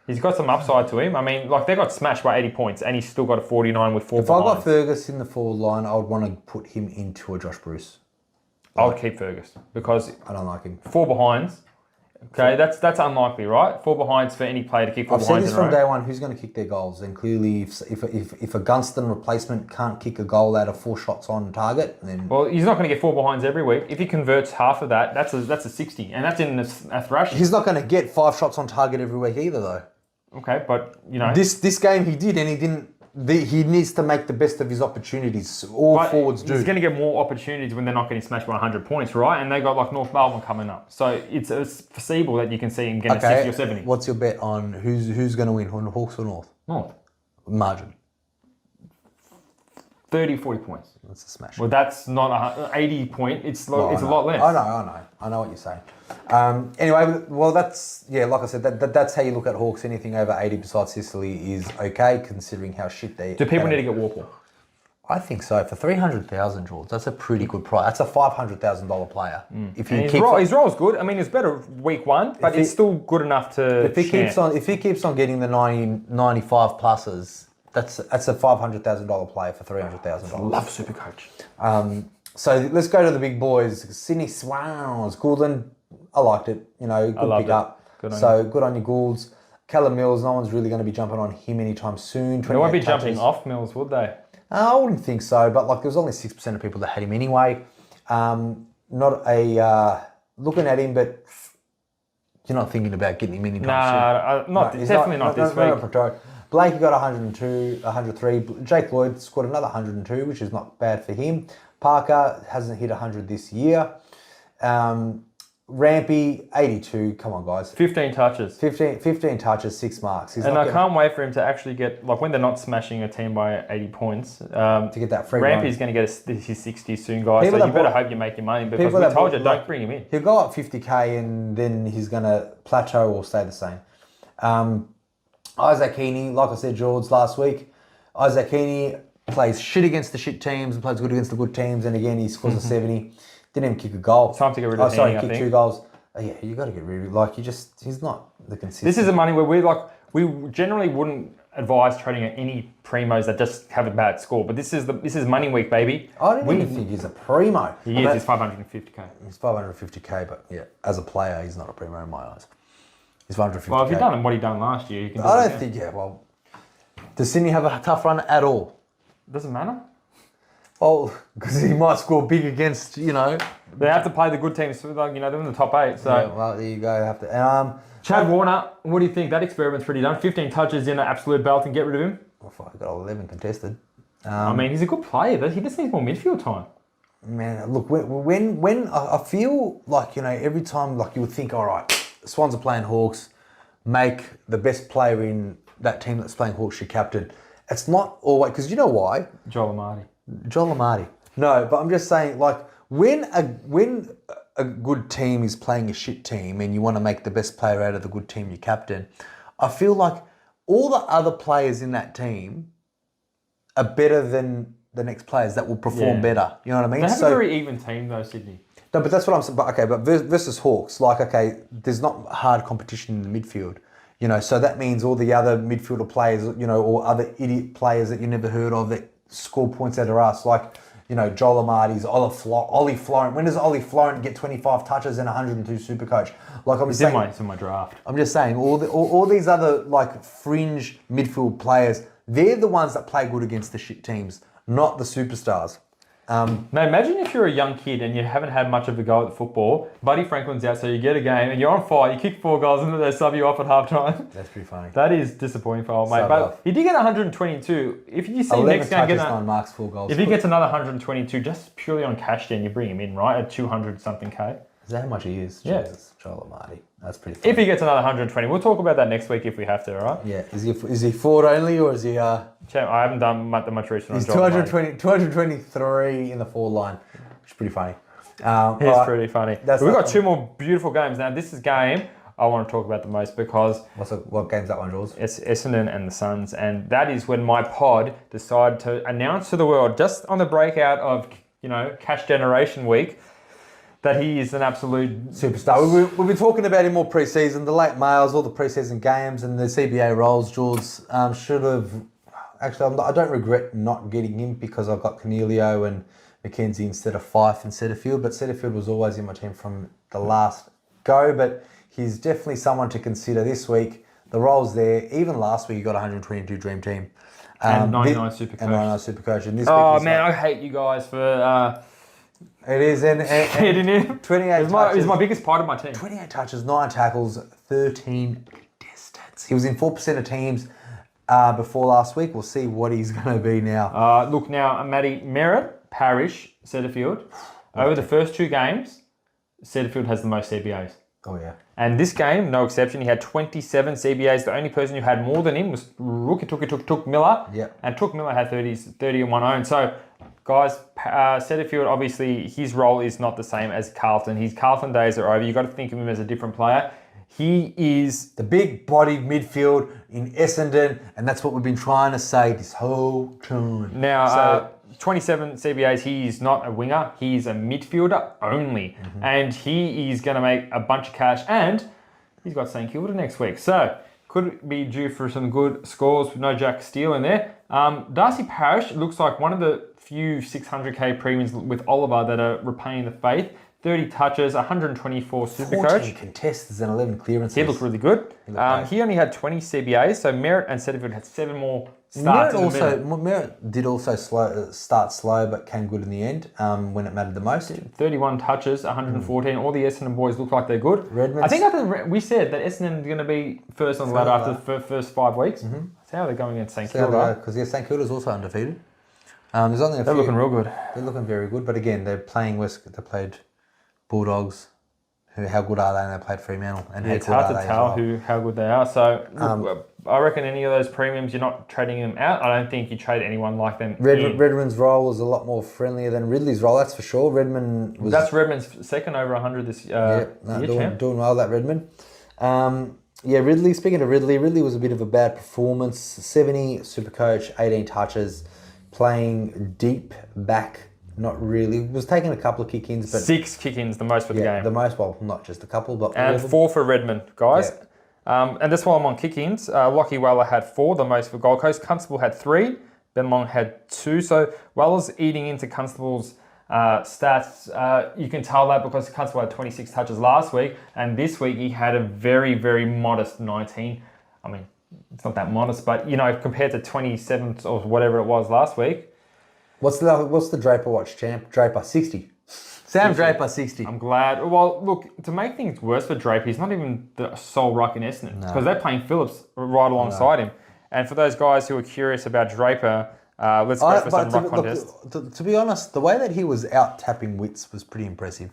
He's got some upside to him. I mean, like, they got smashed by 80 points and he's still got a 49 with 4 behinds. If I got Fergus in the forward line, I would want to put him into a Josh Bruce. I would keep Fergus because I don't like him. 4 behinds. Okay, that's unlikely, right? 4 behinds for any player to kick 4 behinds. I've said this from day one. Who's going to kick their goals? And clearly, if a Gunston replacement can't kick a goal out of 4 shots on target, then he's not going to get 4 behinds every week. If he converts half of that, that's a 60, and that's in a thrashing. He's not going to get 5 shots on target every week either, though. Okay, but you know this game he did, and he didn't. He needs to make the best of his opportunities. All forwards do. He's going to get more opportunities when they're not getting smashed by 100 points, right? And they got like North Melbourne coming up, so it's foreseeable that you can see him getting 60 or 70. What's your bet on who's going to win, on Hawks or North? North. Margin. 30, 40 points. That's a smash. Well, that's not 80 point. It's a lot less. I know what you're saying. Anyway, well, that's like I said. That's how you look at Hawks. Anything over 80 besides Sicily is okay, considering how shit they. Do people need to get Warple? I think so. For 300,000, George, that's a pretty good price. That's a $500,000 player. If you his role's good. I mean, it's better week 1, but it's still good enough to. If he keeps on getting the 95 pluses. That's a $500,000 player for $300,000. Love Supercoach. So let's go to the big boys. Sydney Swans, Goulden. I liked it. Good pick up. Good on your Goulds. Callum Mills. No one's really going to be jumping on him anytime soon. They won't be jumping off Mills, would they? I wouldn't think so. But there was only 6% of people that had him anyway. Not a looking at him, but you're not thinking about getting him anytime soon. Definitely not this week. Blakey got 102, 103. Jake Lloyd scored another 102, which is not bad for him. Parker hasn't hit 100 this year. Rampy, 82. Come on, guys. 15 touches. 15 touches, 6 marks. Can't wait for him to actually get, when they're not smashing a team by 80 points, to get that free Rampy's going to get his 60 soon, guys. So you better hope you make your money, because we told you, don't bring him in. He'll go up 50k and then he's going to plateau or stay the same. Isaac Heaney, like I said, George, last week, Isaac Heaney plays shit against the shit teams and plays good against the good teams, and again, he scores a 70. Didn't even kick a goal. Time to get rid of Heaney, he kicked 2 goals. You got to get rid of him. He's not the consistent. This is a money where we generally wouldn't advise trading at any primos that just have a bad score, but this is money week, baby. I don't even think he's a primo. He is. He's 550k. He's 550k, but yeah, as a player, he's not a primo in my eyes. He's 550k. Well, if you've done what he done last year, you can. I don't think. Yeah. Well, does Sydney have a tough run at all? Doesn't matter. Well, because he might score big against, They have to play the good teams, they're in the top 8. So. Yeah, well, there you go. Have to. Chad Warner, what do you think? That experiment's pretty done. 15 touches in an absolute belt and get rid of him. Well, I got 11 contested. I mean, he's a good player. He just needs more midfield time. Man, look, when I feel like, every time, you would think, all right, Swans are playing Hawks, make the best player in that team that's playing Hawks should captain. It's not always, because you know why? Joel Amati. Joel Amati. No, but I'm just saying, like, when a good team is playing a shit team and you want to make the best player out of the good team you captain, I feel like all the other players in that team are better than the next players that will perform better. You know what I mean? They have a very even team though, Sydney. No, but that's what I'm saying. But okay, but versus Hawks, like, okay, there's not hard competition in the midfield. You know, so that means all the other midfielder players, you know, or other idiot players that you never heard of that score points out of us, like, you know, Joel Amarty's, Ollie Florent. When does Ollie Florent get 25 touches and 102 Supercoach? Like I'm saying, it's in my draft. I'm just saying, all these other like fringe midfield players, they're the ones that play good against the shit teams, not the superstars. Now imagine if you're a young kid and you haven't had much of a go at football. Buddy Franklin's out, so you get a game and you're on fire. You kick 4 goals and then they sub you off at halftime. That's pretty funny. That is disappointing for old mate. But he did get 122. If you see next game, 9 marks, 4 goals. If he gets another 122, just purely on cash, then you bring him in, right, at 200 something K. Is that how much he is? Yeah. Jesus, Joel Amarty. That's pretty funny. If he gets another 120, we'll talk about that next week if we have to, all right? Yeah. Is he forward only or is he... I haven't done that much research on He's Joel Amarty. 223 in the forward line, which is pretty funny. He's pretty funny. We've got 2 more beautiful games. Now, this is game I want to talk about the most because... What game's that one, Jules? It's Essendon and the Suns. And that is when my pod decided to announce to the world, just on the breakout of, you know, Cash Generation Week, that he is an absolute superstar. We've been talking about him all pre-season, the late mails, all the pre-season games, and the CBA roles. Jules should have... Actually, I don't regret not getting him because I've got Cornelio and McKenzie instead of Fife and Setterfield, but Setterfield was always in my team from the last go, but he's definitely someone to consider this week. The role's there. Even last week, he got 122 Dream Team. And 99 Supercoach. And 99 Supercoach. And this week man, I hate you guys for... It is, and hitting him. 28 touches. He's my biggest part of my team. 28 touches, 9 tackles, 13 contestants. He was in 4% of teams before last week. We'll see what he's going to be now. Look, now, Matty, Merritt, Parrish, Setterfield. Over the first 2 games, Setterfield has the most CBAs. Oh, yeah. And this game, no exception, he had 27 CBAs. The only person who had more than him was Took Miller. Yeah. And Took Miller had 30 and 1 own. So, guys, Setterfield, obviously, his role is not the same as Carlton. His Carlton days are over. You've got to think of him as a different player. He is the big-bodied midfield in Essendon, and that's what we've been trying to say this whole time. Now, 27 CBAs, he's not a winger. He's a midfielder only. Mm-hmm. And he is going to make a bunch of cash. And he's got St Kilda next week. So, could be due for some good scores with no Jack Steele in there. Darcy Parish looks like one of the few 600k premiums with Oliver that are repaying the faith. 30 touches, 124 Supercoach. 14 contests and 11 clearances. He looked really good. He only had 20 CBAs, so Merritt and Setterfield had 7 more starts. Merritt did also start slow, but came good in the end when it mattered the most. 31 touches, 114. All the Essendon boys look like they're good. I think we said that Essendon is going to be first on the ladder after the first 5 weeks. Mm-hmm. See how they're going against St Kilda. Because St Kilda's also undefeated. There's only they're looking real good. They're looking very good, but again, they're playing West. They played Bulldogs. How good are they? And they played Fremantle. And it's hard to tell how good they are. So I reckon any of those premiums, you're not trading them out. I don't think you trade anyone like them. Redmond's role was a lot more friendlier than Ridley's role, that's for sure. That's Redmond's second over 100 this year. Doing well, that Redmond. Ridley, speaking of Ridley was a bit of a bad performance. 70 Supercoach, 18 touches, playing deep back. Not really. Was taking a couple of kick-ins, but 6 kick-ins, the most for the game. The most, well, not just a couple, but and 4 for Redmond, guys. Yeah. And that's why I'm on kick-ins. Lockie Weller had 4, the most for Gold Coast. Constable had 3. Ben Long had 2. So Weller's eating into Constable's stats. You can tell that because Constable had 26 touches last week, and this week he had a very, very modest 19. I mean, it's not that modest, but you know, compared to 27 or whatever it was last week. What's the Draper Watch champ? Draper 60. Sam Draper 60. I'm glad. Well, look, to make things worse for Draper, he's not even the sole ruck in Essendon because they're playing Phillips right alongside him. And for those guys who are curious about Draper, let's go for some ruck contests. To be honest, the way that he was out tapping Wits was pretty impressive.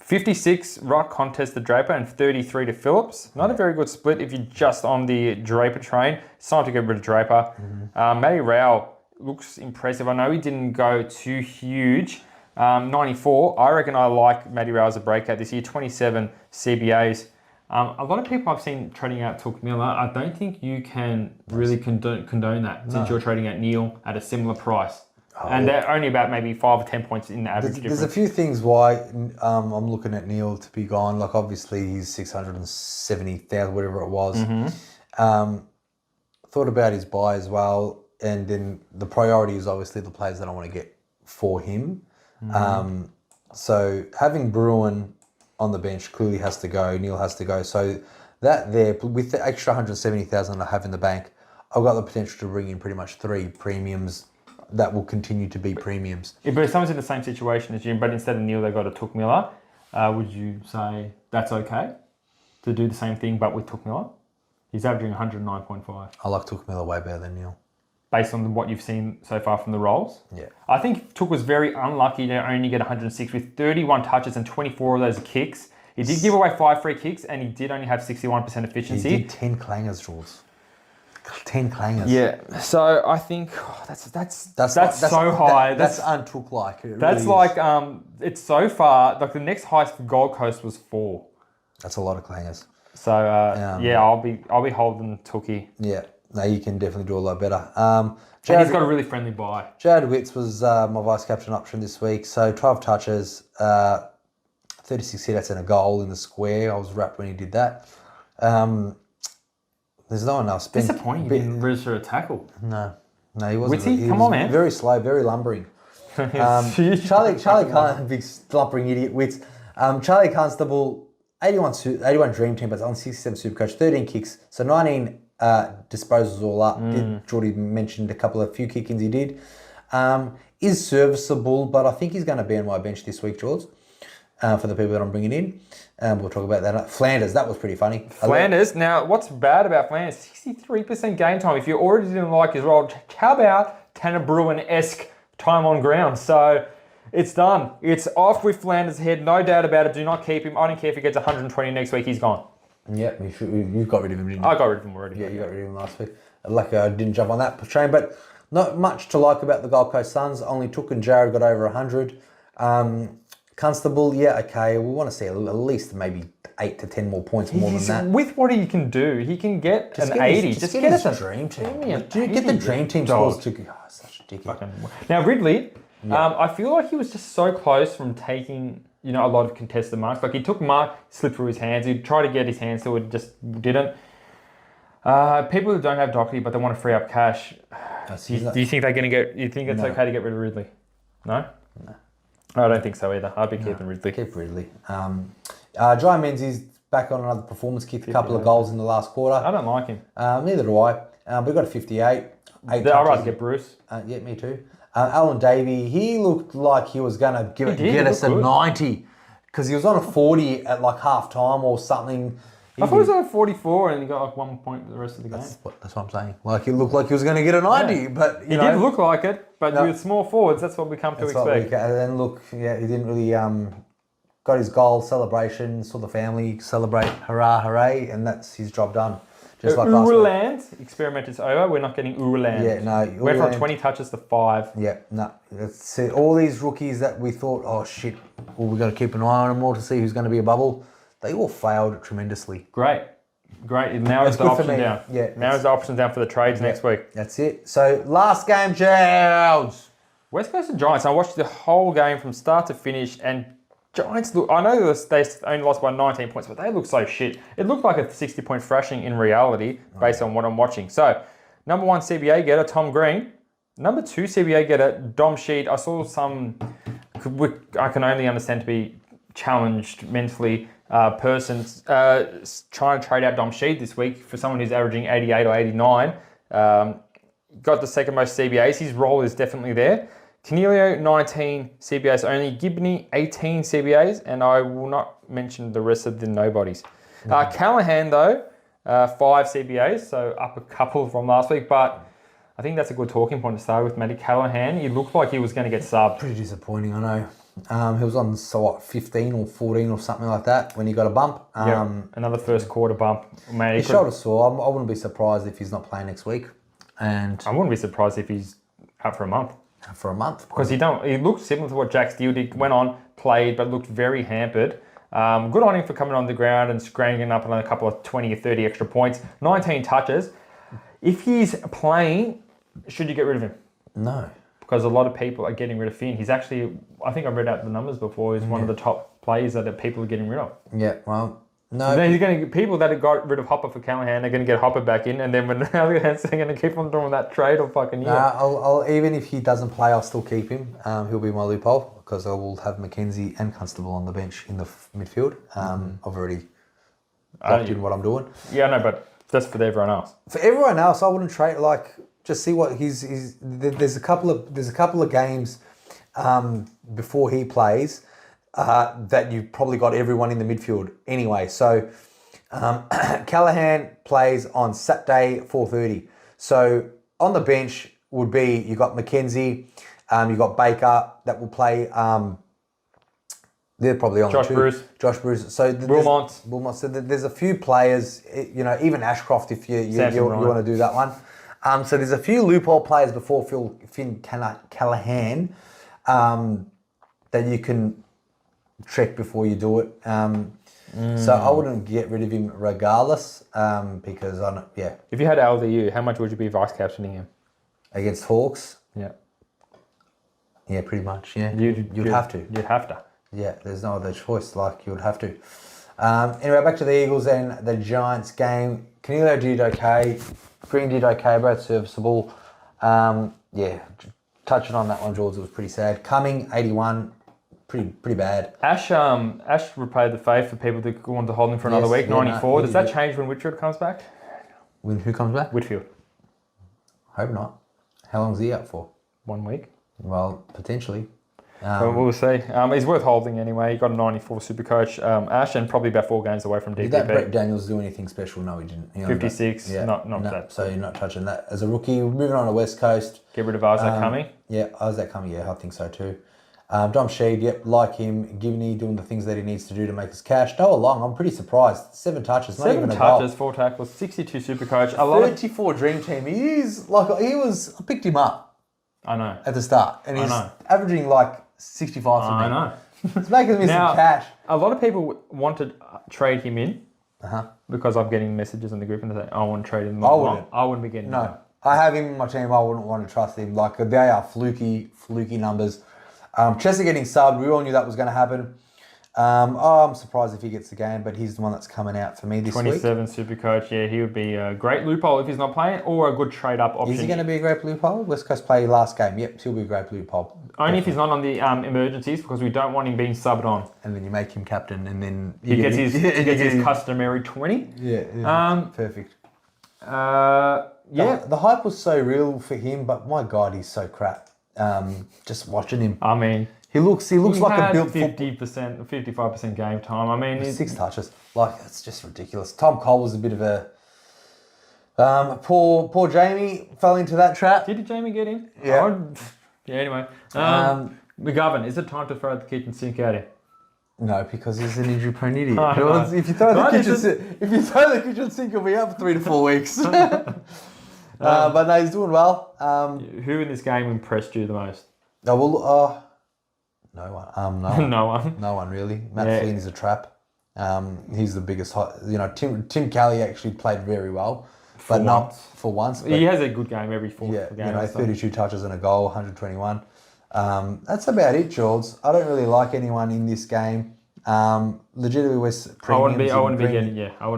56 Rock contest to Draper and 33 to Phillips. Not a very good split if you're just on the Draper train. It's time to get rid of Draper. Matty Rao looks impressive. I know he didn't go too huge. 94. I reckon I like Matty Rao as a breakout this year. 27 CBAs. A lot of people I've seen trading out Took Miller. I don't think you can really condone that since you're trading out Neil at a similar price. And they're only about maybe 5 or 10 points in the average difference. There's a few things why I'm looking at Neil to be gone. Like, obviously, he's 670,000, whatever it was. Thought about his buy as well. And then the priority is obviously the players that I want to get for him. So having Bruin on the bench clearly has to go. Neil has to go. So that there, with the extra 170,000 I have in the bank, I've got the potential to bring in pretty much 3 premiums that will continue to be premiums. But if someone's in the same situation as you, but instead of Neil, they got a Took Miller, would you say that's okay to do the same thing but with Took Miller? He's averaging 109.5. I like Took Miller way better than Neil. Based on what you've seen so far from the rolls? Yeah. I think Took was very unlucky to only get 106 with 31 touches and 24 of those are kicks. He did give away 5 free kicks and he did only have 61% efficiency. He did 10 clangers, Jules. 10 clangers. Yeah. So I think that's so high. That's untook like. That's really like it's so far. Like the next highest for Gold Coast was 4. That's a lot of clangers. So yeah, I'll be holding Tookie. Yeah. No, you can definitely do a lot better. And he's got a really friendly buy. Jared Witts was my vice captain option this week. So 12 touches, 36 hit-outs and a goal in the square. I was wrapped when he did that. There's no one else. Disappointing he didn't register a tackle. No, he wasn't. Witty? Come on, man. Very slow, very lumbering. Charlie big lumbering idiot Witts. Charlie Constable, 81 Dream Team, but on 67 Supercoach, 13 kicks, so 19 disposals all up. Jordy mentioned few kick-ins he did. Is serviceable, but I think he's going to be on my bench this week, George, for the people that I'm bringing in. We'll talk about that. Flanders, that was pretty funny. Flanders, now what's bad about Flanders? 63% game time. If you already didn't like his role, how about Tanner Bruin-esque time on ground? So it's done. It's off with Flanders' head, no doubt about it. Do not keep him. I don't care if he gets 120 next week, he's gone. Yep, you've got rid of him, didn't you? I got rid of him already. Yeah, you got rid of him last week. Lucky I didn't jump on that train, but not much to like about the Gold Coast Suns. Only Took and Jared got over 100. Constable, yeah, okay. We want to see at least maybe 8 to 10 more points more than that. With what he can do, he can get Just an get 80. Just get us us a dream team. Get Get the dream team scores to... Oh, such a dickhead. Now, Ridley, I feel like he was just so close from taking, a lot of contested marks. Like, he took mark, slipped through his hands. He tried to get his hands to it, just didn't. People who don't have Doherty, but they want to free up cash, do you think they're going to get... You think it's okay to get rid of Ridley? No? No. I don't think so either. I'd be keeping Ridley. Keep Ridley. Jai Menzies back on another performance, kicked a couple of goals in the last quarter. I don't like him. Neither do I. We got a 58. I'd rather get Bruce. Yeah, me too. Alan Davey, he looked like he was going to get us a 90 because he was on a 40 at like half time or something. I thought he was on a 44 and he got like 1 point for the rest of the game. That's what I'm saying. Like, it looked like he was going to get a 90, but he did look like it, but with small forwards, that's what we come to expect. And then look, he didn't really got his goal celebration, saw the family celebrate, hurrah, hooray, and that's his job done. Just like last week. Experiment is over. We're not getting Ureland. Yeah, no. Went from 20 touches to 5. Yeah, no. That's it. All these rookies that we thought, oh shit, we've got to keep an eye on them more to see who's going to be a bubble. They all failed tremendously. Great. Now is the option down. Yeah. Now is the option down for the trades next week. That's it. So, last game, Giants. West Coast and Giants. I watched the whole game from start to finish, and Giants look... I know they only lost by 19 points, but they look so shit. It looked like a 60-point thrashing in reality, based on what I'm watching. So, number 1 CBA getter, Tom Green. Number 2 CBA getter, Dom Sheed. I saw some... I can only understand to be challenged mentally... persons trying to trade out Dom Sheed this week for someone who's averaging 88 or 89. Got the second most CBAs. His role is definitely there. Canelio, 19 CBAs only. Gibney, 18 CBAs. And I will not mention the rest of the nobodies. Callahan, though, 5 CBAs, so up a couple from last week. But I think that's a good talking point to start with. Matty Callahan, he looked like he was going to get subbed. Pretty disappointing, I know. He was on 15 or 14 or something like that when he got a bump. Another first quarter bump. Mate, His shoulder sore. I wouldn't be surprised if he's not playing next week. And I wouldn't be surprised if he's out for a month. For a month. Because he looked similar to what Jack Steele did. Went on, played, but looked very hampered. Good on him for coming on the ground and scranging up on a couple of 20 or 30 extra points. 19 touches. If he's playing, should you get rid of him? No. Because a lot of people are getting rid of Finn. He's actually, I think I've read out the numbers before, he's one of the top players that people are getting rid of. Yeah, well, no. So then he's going to get people that have got rid of Hopper for Callahan, they're going to get Hopper back in, and then when Callahan's going to keep on doing that trade all fucking year. I'll even if he doesn't play, I'll still keep him. He'll be my loophole because I will have McKenzie and Constable on the bench in the midfield. I've already locked in what I'm doing. Yeah, I know, but that's for everyone else. For everyone else, I wouldn't trade. Like, just see what he's. There's a couple of games before he plays that you've probably got everyone in the midfield anyway. So Callahan plays on Saturday 4:30. So on the bench would be you got McKenzie, you got Baker that will play. They're probably on Josh Bruce. So Wilmot. So there's a few players, even Ashcroft if you want to do that one. So there's a few loophole players before Finn Callahan that you can check before you do it. So I wouldn't get rid of him regardless because I don't. Yeah. If you had LDU, how much would you be vice captaining him? Against Hawks? Yeah. Yeah, pretty much. Yeah. You'd have to. You'd have to. Yeah, there's no other choice. Like, you would have to. Anyway, back to the Eagles and the Giants game. Canelo did okay. Green did okay. Both serviceable. Yeah, touching on that one, George, it was pretty sad. Cumming, 81. Pretty bad. Ash repaid the faith for people that wanted to hold him for another week, 94. Does that change when Whitfield comes back? When who comes back? Whitfield. Hope not. How long's he out for? 1 week. Well, potentially. Well, we'll see. He's worth holding anyway. He got a 94 Supercoach. Ash, and probably about 4 games away from DPP. Did that Brett Daniels do anything special? No, he didn't. 56. Not that. So you're not touching that. As a rookie, moving on to West Coast. Get rid of Isaac Cumming. Yeah, Isaac Cumming. Yeah, I think so too. Dom Sheed, yep, like him. Givney doing the things that he needs to do to make us cash. Noah Long, I'm pretty surprised. 7 touches, not even a goal. 7 touches, 4 tackles, 62 Supercoach. 34 Dream Team. I picked him up. I know. At the start. And he's averaging like 65 for me. I know. It's making me some cash. A lot of people want to trade him in because I'm getting messages in the group and they say, I want to trade him. I wouldn't be getting him. I have him in my team. I wouldn't want to trust him. Like, they are fluky numbers. Chester getting subbed. We all knew that was going to happen. I'm surprised if he gets the game, but he's the one that's coming out for me this 27 week. 27 Supercoach. Yeah, he would be a great loophole if he's not playing, or a good trade-up option. Is he going to be a great loophole? West Coast play last game. Yep, he'll be a great loophole. Only if he's not on the emergencies, because we don't want him being subbed on. And then you make him captain, and then he gets his customary 20. Yeah, perfect. Yeah. The hype was so real for him, but my God, he's so crap. Just watching him. I mean, he looks like a built 50%, 55% game time. I mean, 6 touches. Like, it's just ridiculous. Tom Cole was a bit of a poor Jamie fell into that trap. Did Jamie get in? Yeah. Anyway. McGovern, is it time to throw the kitchen sink at him? No, because he's an injury-prone idiot. No. If you throw the kitchen sink, he'll be out for 3 to 4 weeks. But no, he's doing well. Who in this game impressed you the most? No one. No one. No one really. Matt Flynn is a trap. He's the biggest. Tim Kelly actually played very well, but not for once. But he has a good game every 4 game. 32 touches and a goal, 121. That's about it, George. I don't really like anyone in this game. Legitimately, West premiums. I wouldn't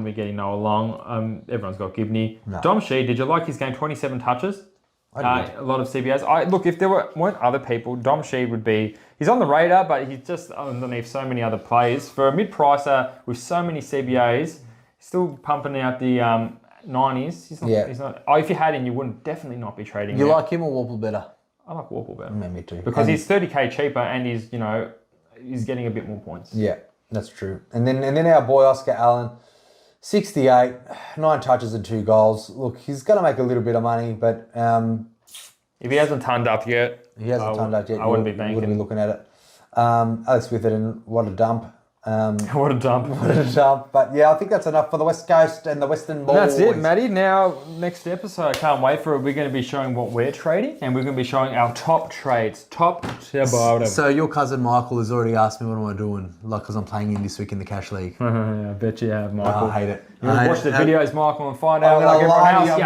be getting Noah Long. Everyone's got Gibney. No. Dom Sheed, did you like his game? 27 touches. A lot of CBAs. Look, if there weren't other people, Dom Sheed would be. He's on the radar, but he's just underneath so many other players. For a mid-pricer with so many CBAs, he's still pumping out the 90s. He's not. If you had him, you wouldn't definitely not be trading. You like him or Warple better? I like Warple better. Me too. Because he's 30k cheaper and he's getting a bit more points. Yeah, that's true. And then our boy Oscar Allen, 68, 9 touches and 2 goals. Look, he's going to make a little bit of money, but if he hasn't turned up yet, I wouldn't be banking. Wouldn't be looking at it. Alex Witherden, what a dump. What a dump. What a dump. But yeah, I think that's enough for the West Coast and the Western Boys. That's it, Matty. Now, next episode, I can't wait for it. We're going to be showing what we're trading, and we're going to be showing our top trades. Top to bottom. So your cousin Michael has already asked me what am I doing, like because I'm playing in this week in the Cash League. I bet you have, Michael. I hate it. You watch the videos, Michael, and find out like everyone else.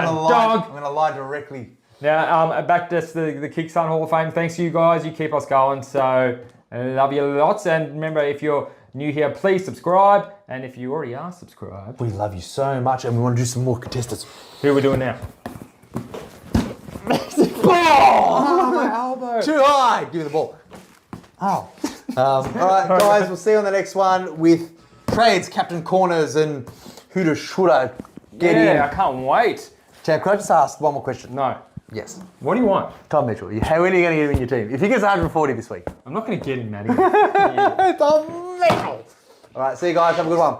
I'm going to lie directly. Now, back to the Kickstarter Hall of Fame. Thanks to you guys. You keep us going. So, I love you lots. And remember, if you're new here, please subscribe. And if you already are subscribed, We love you so much and we want to do some more contestants. who are we doing now? Oh, my elbow. Too high. Give me the ball. Oh. All right, guys, we'll see you on the next one with trades, captain corners, and who to shoulda get in. I can't wait. Chad, could I just ask one more question? No. Yes. What do you want? Tom Mitchell, how when are you going to get him in your team? If he gets 140 this week. I'm not going to get him, Matty. Tom Mitchell. All right, see you guys. Have a good one.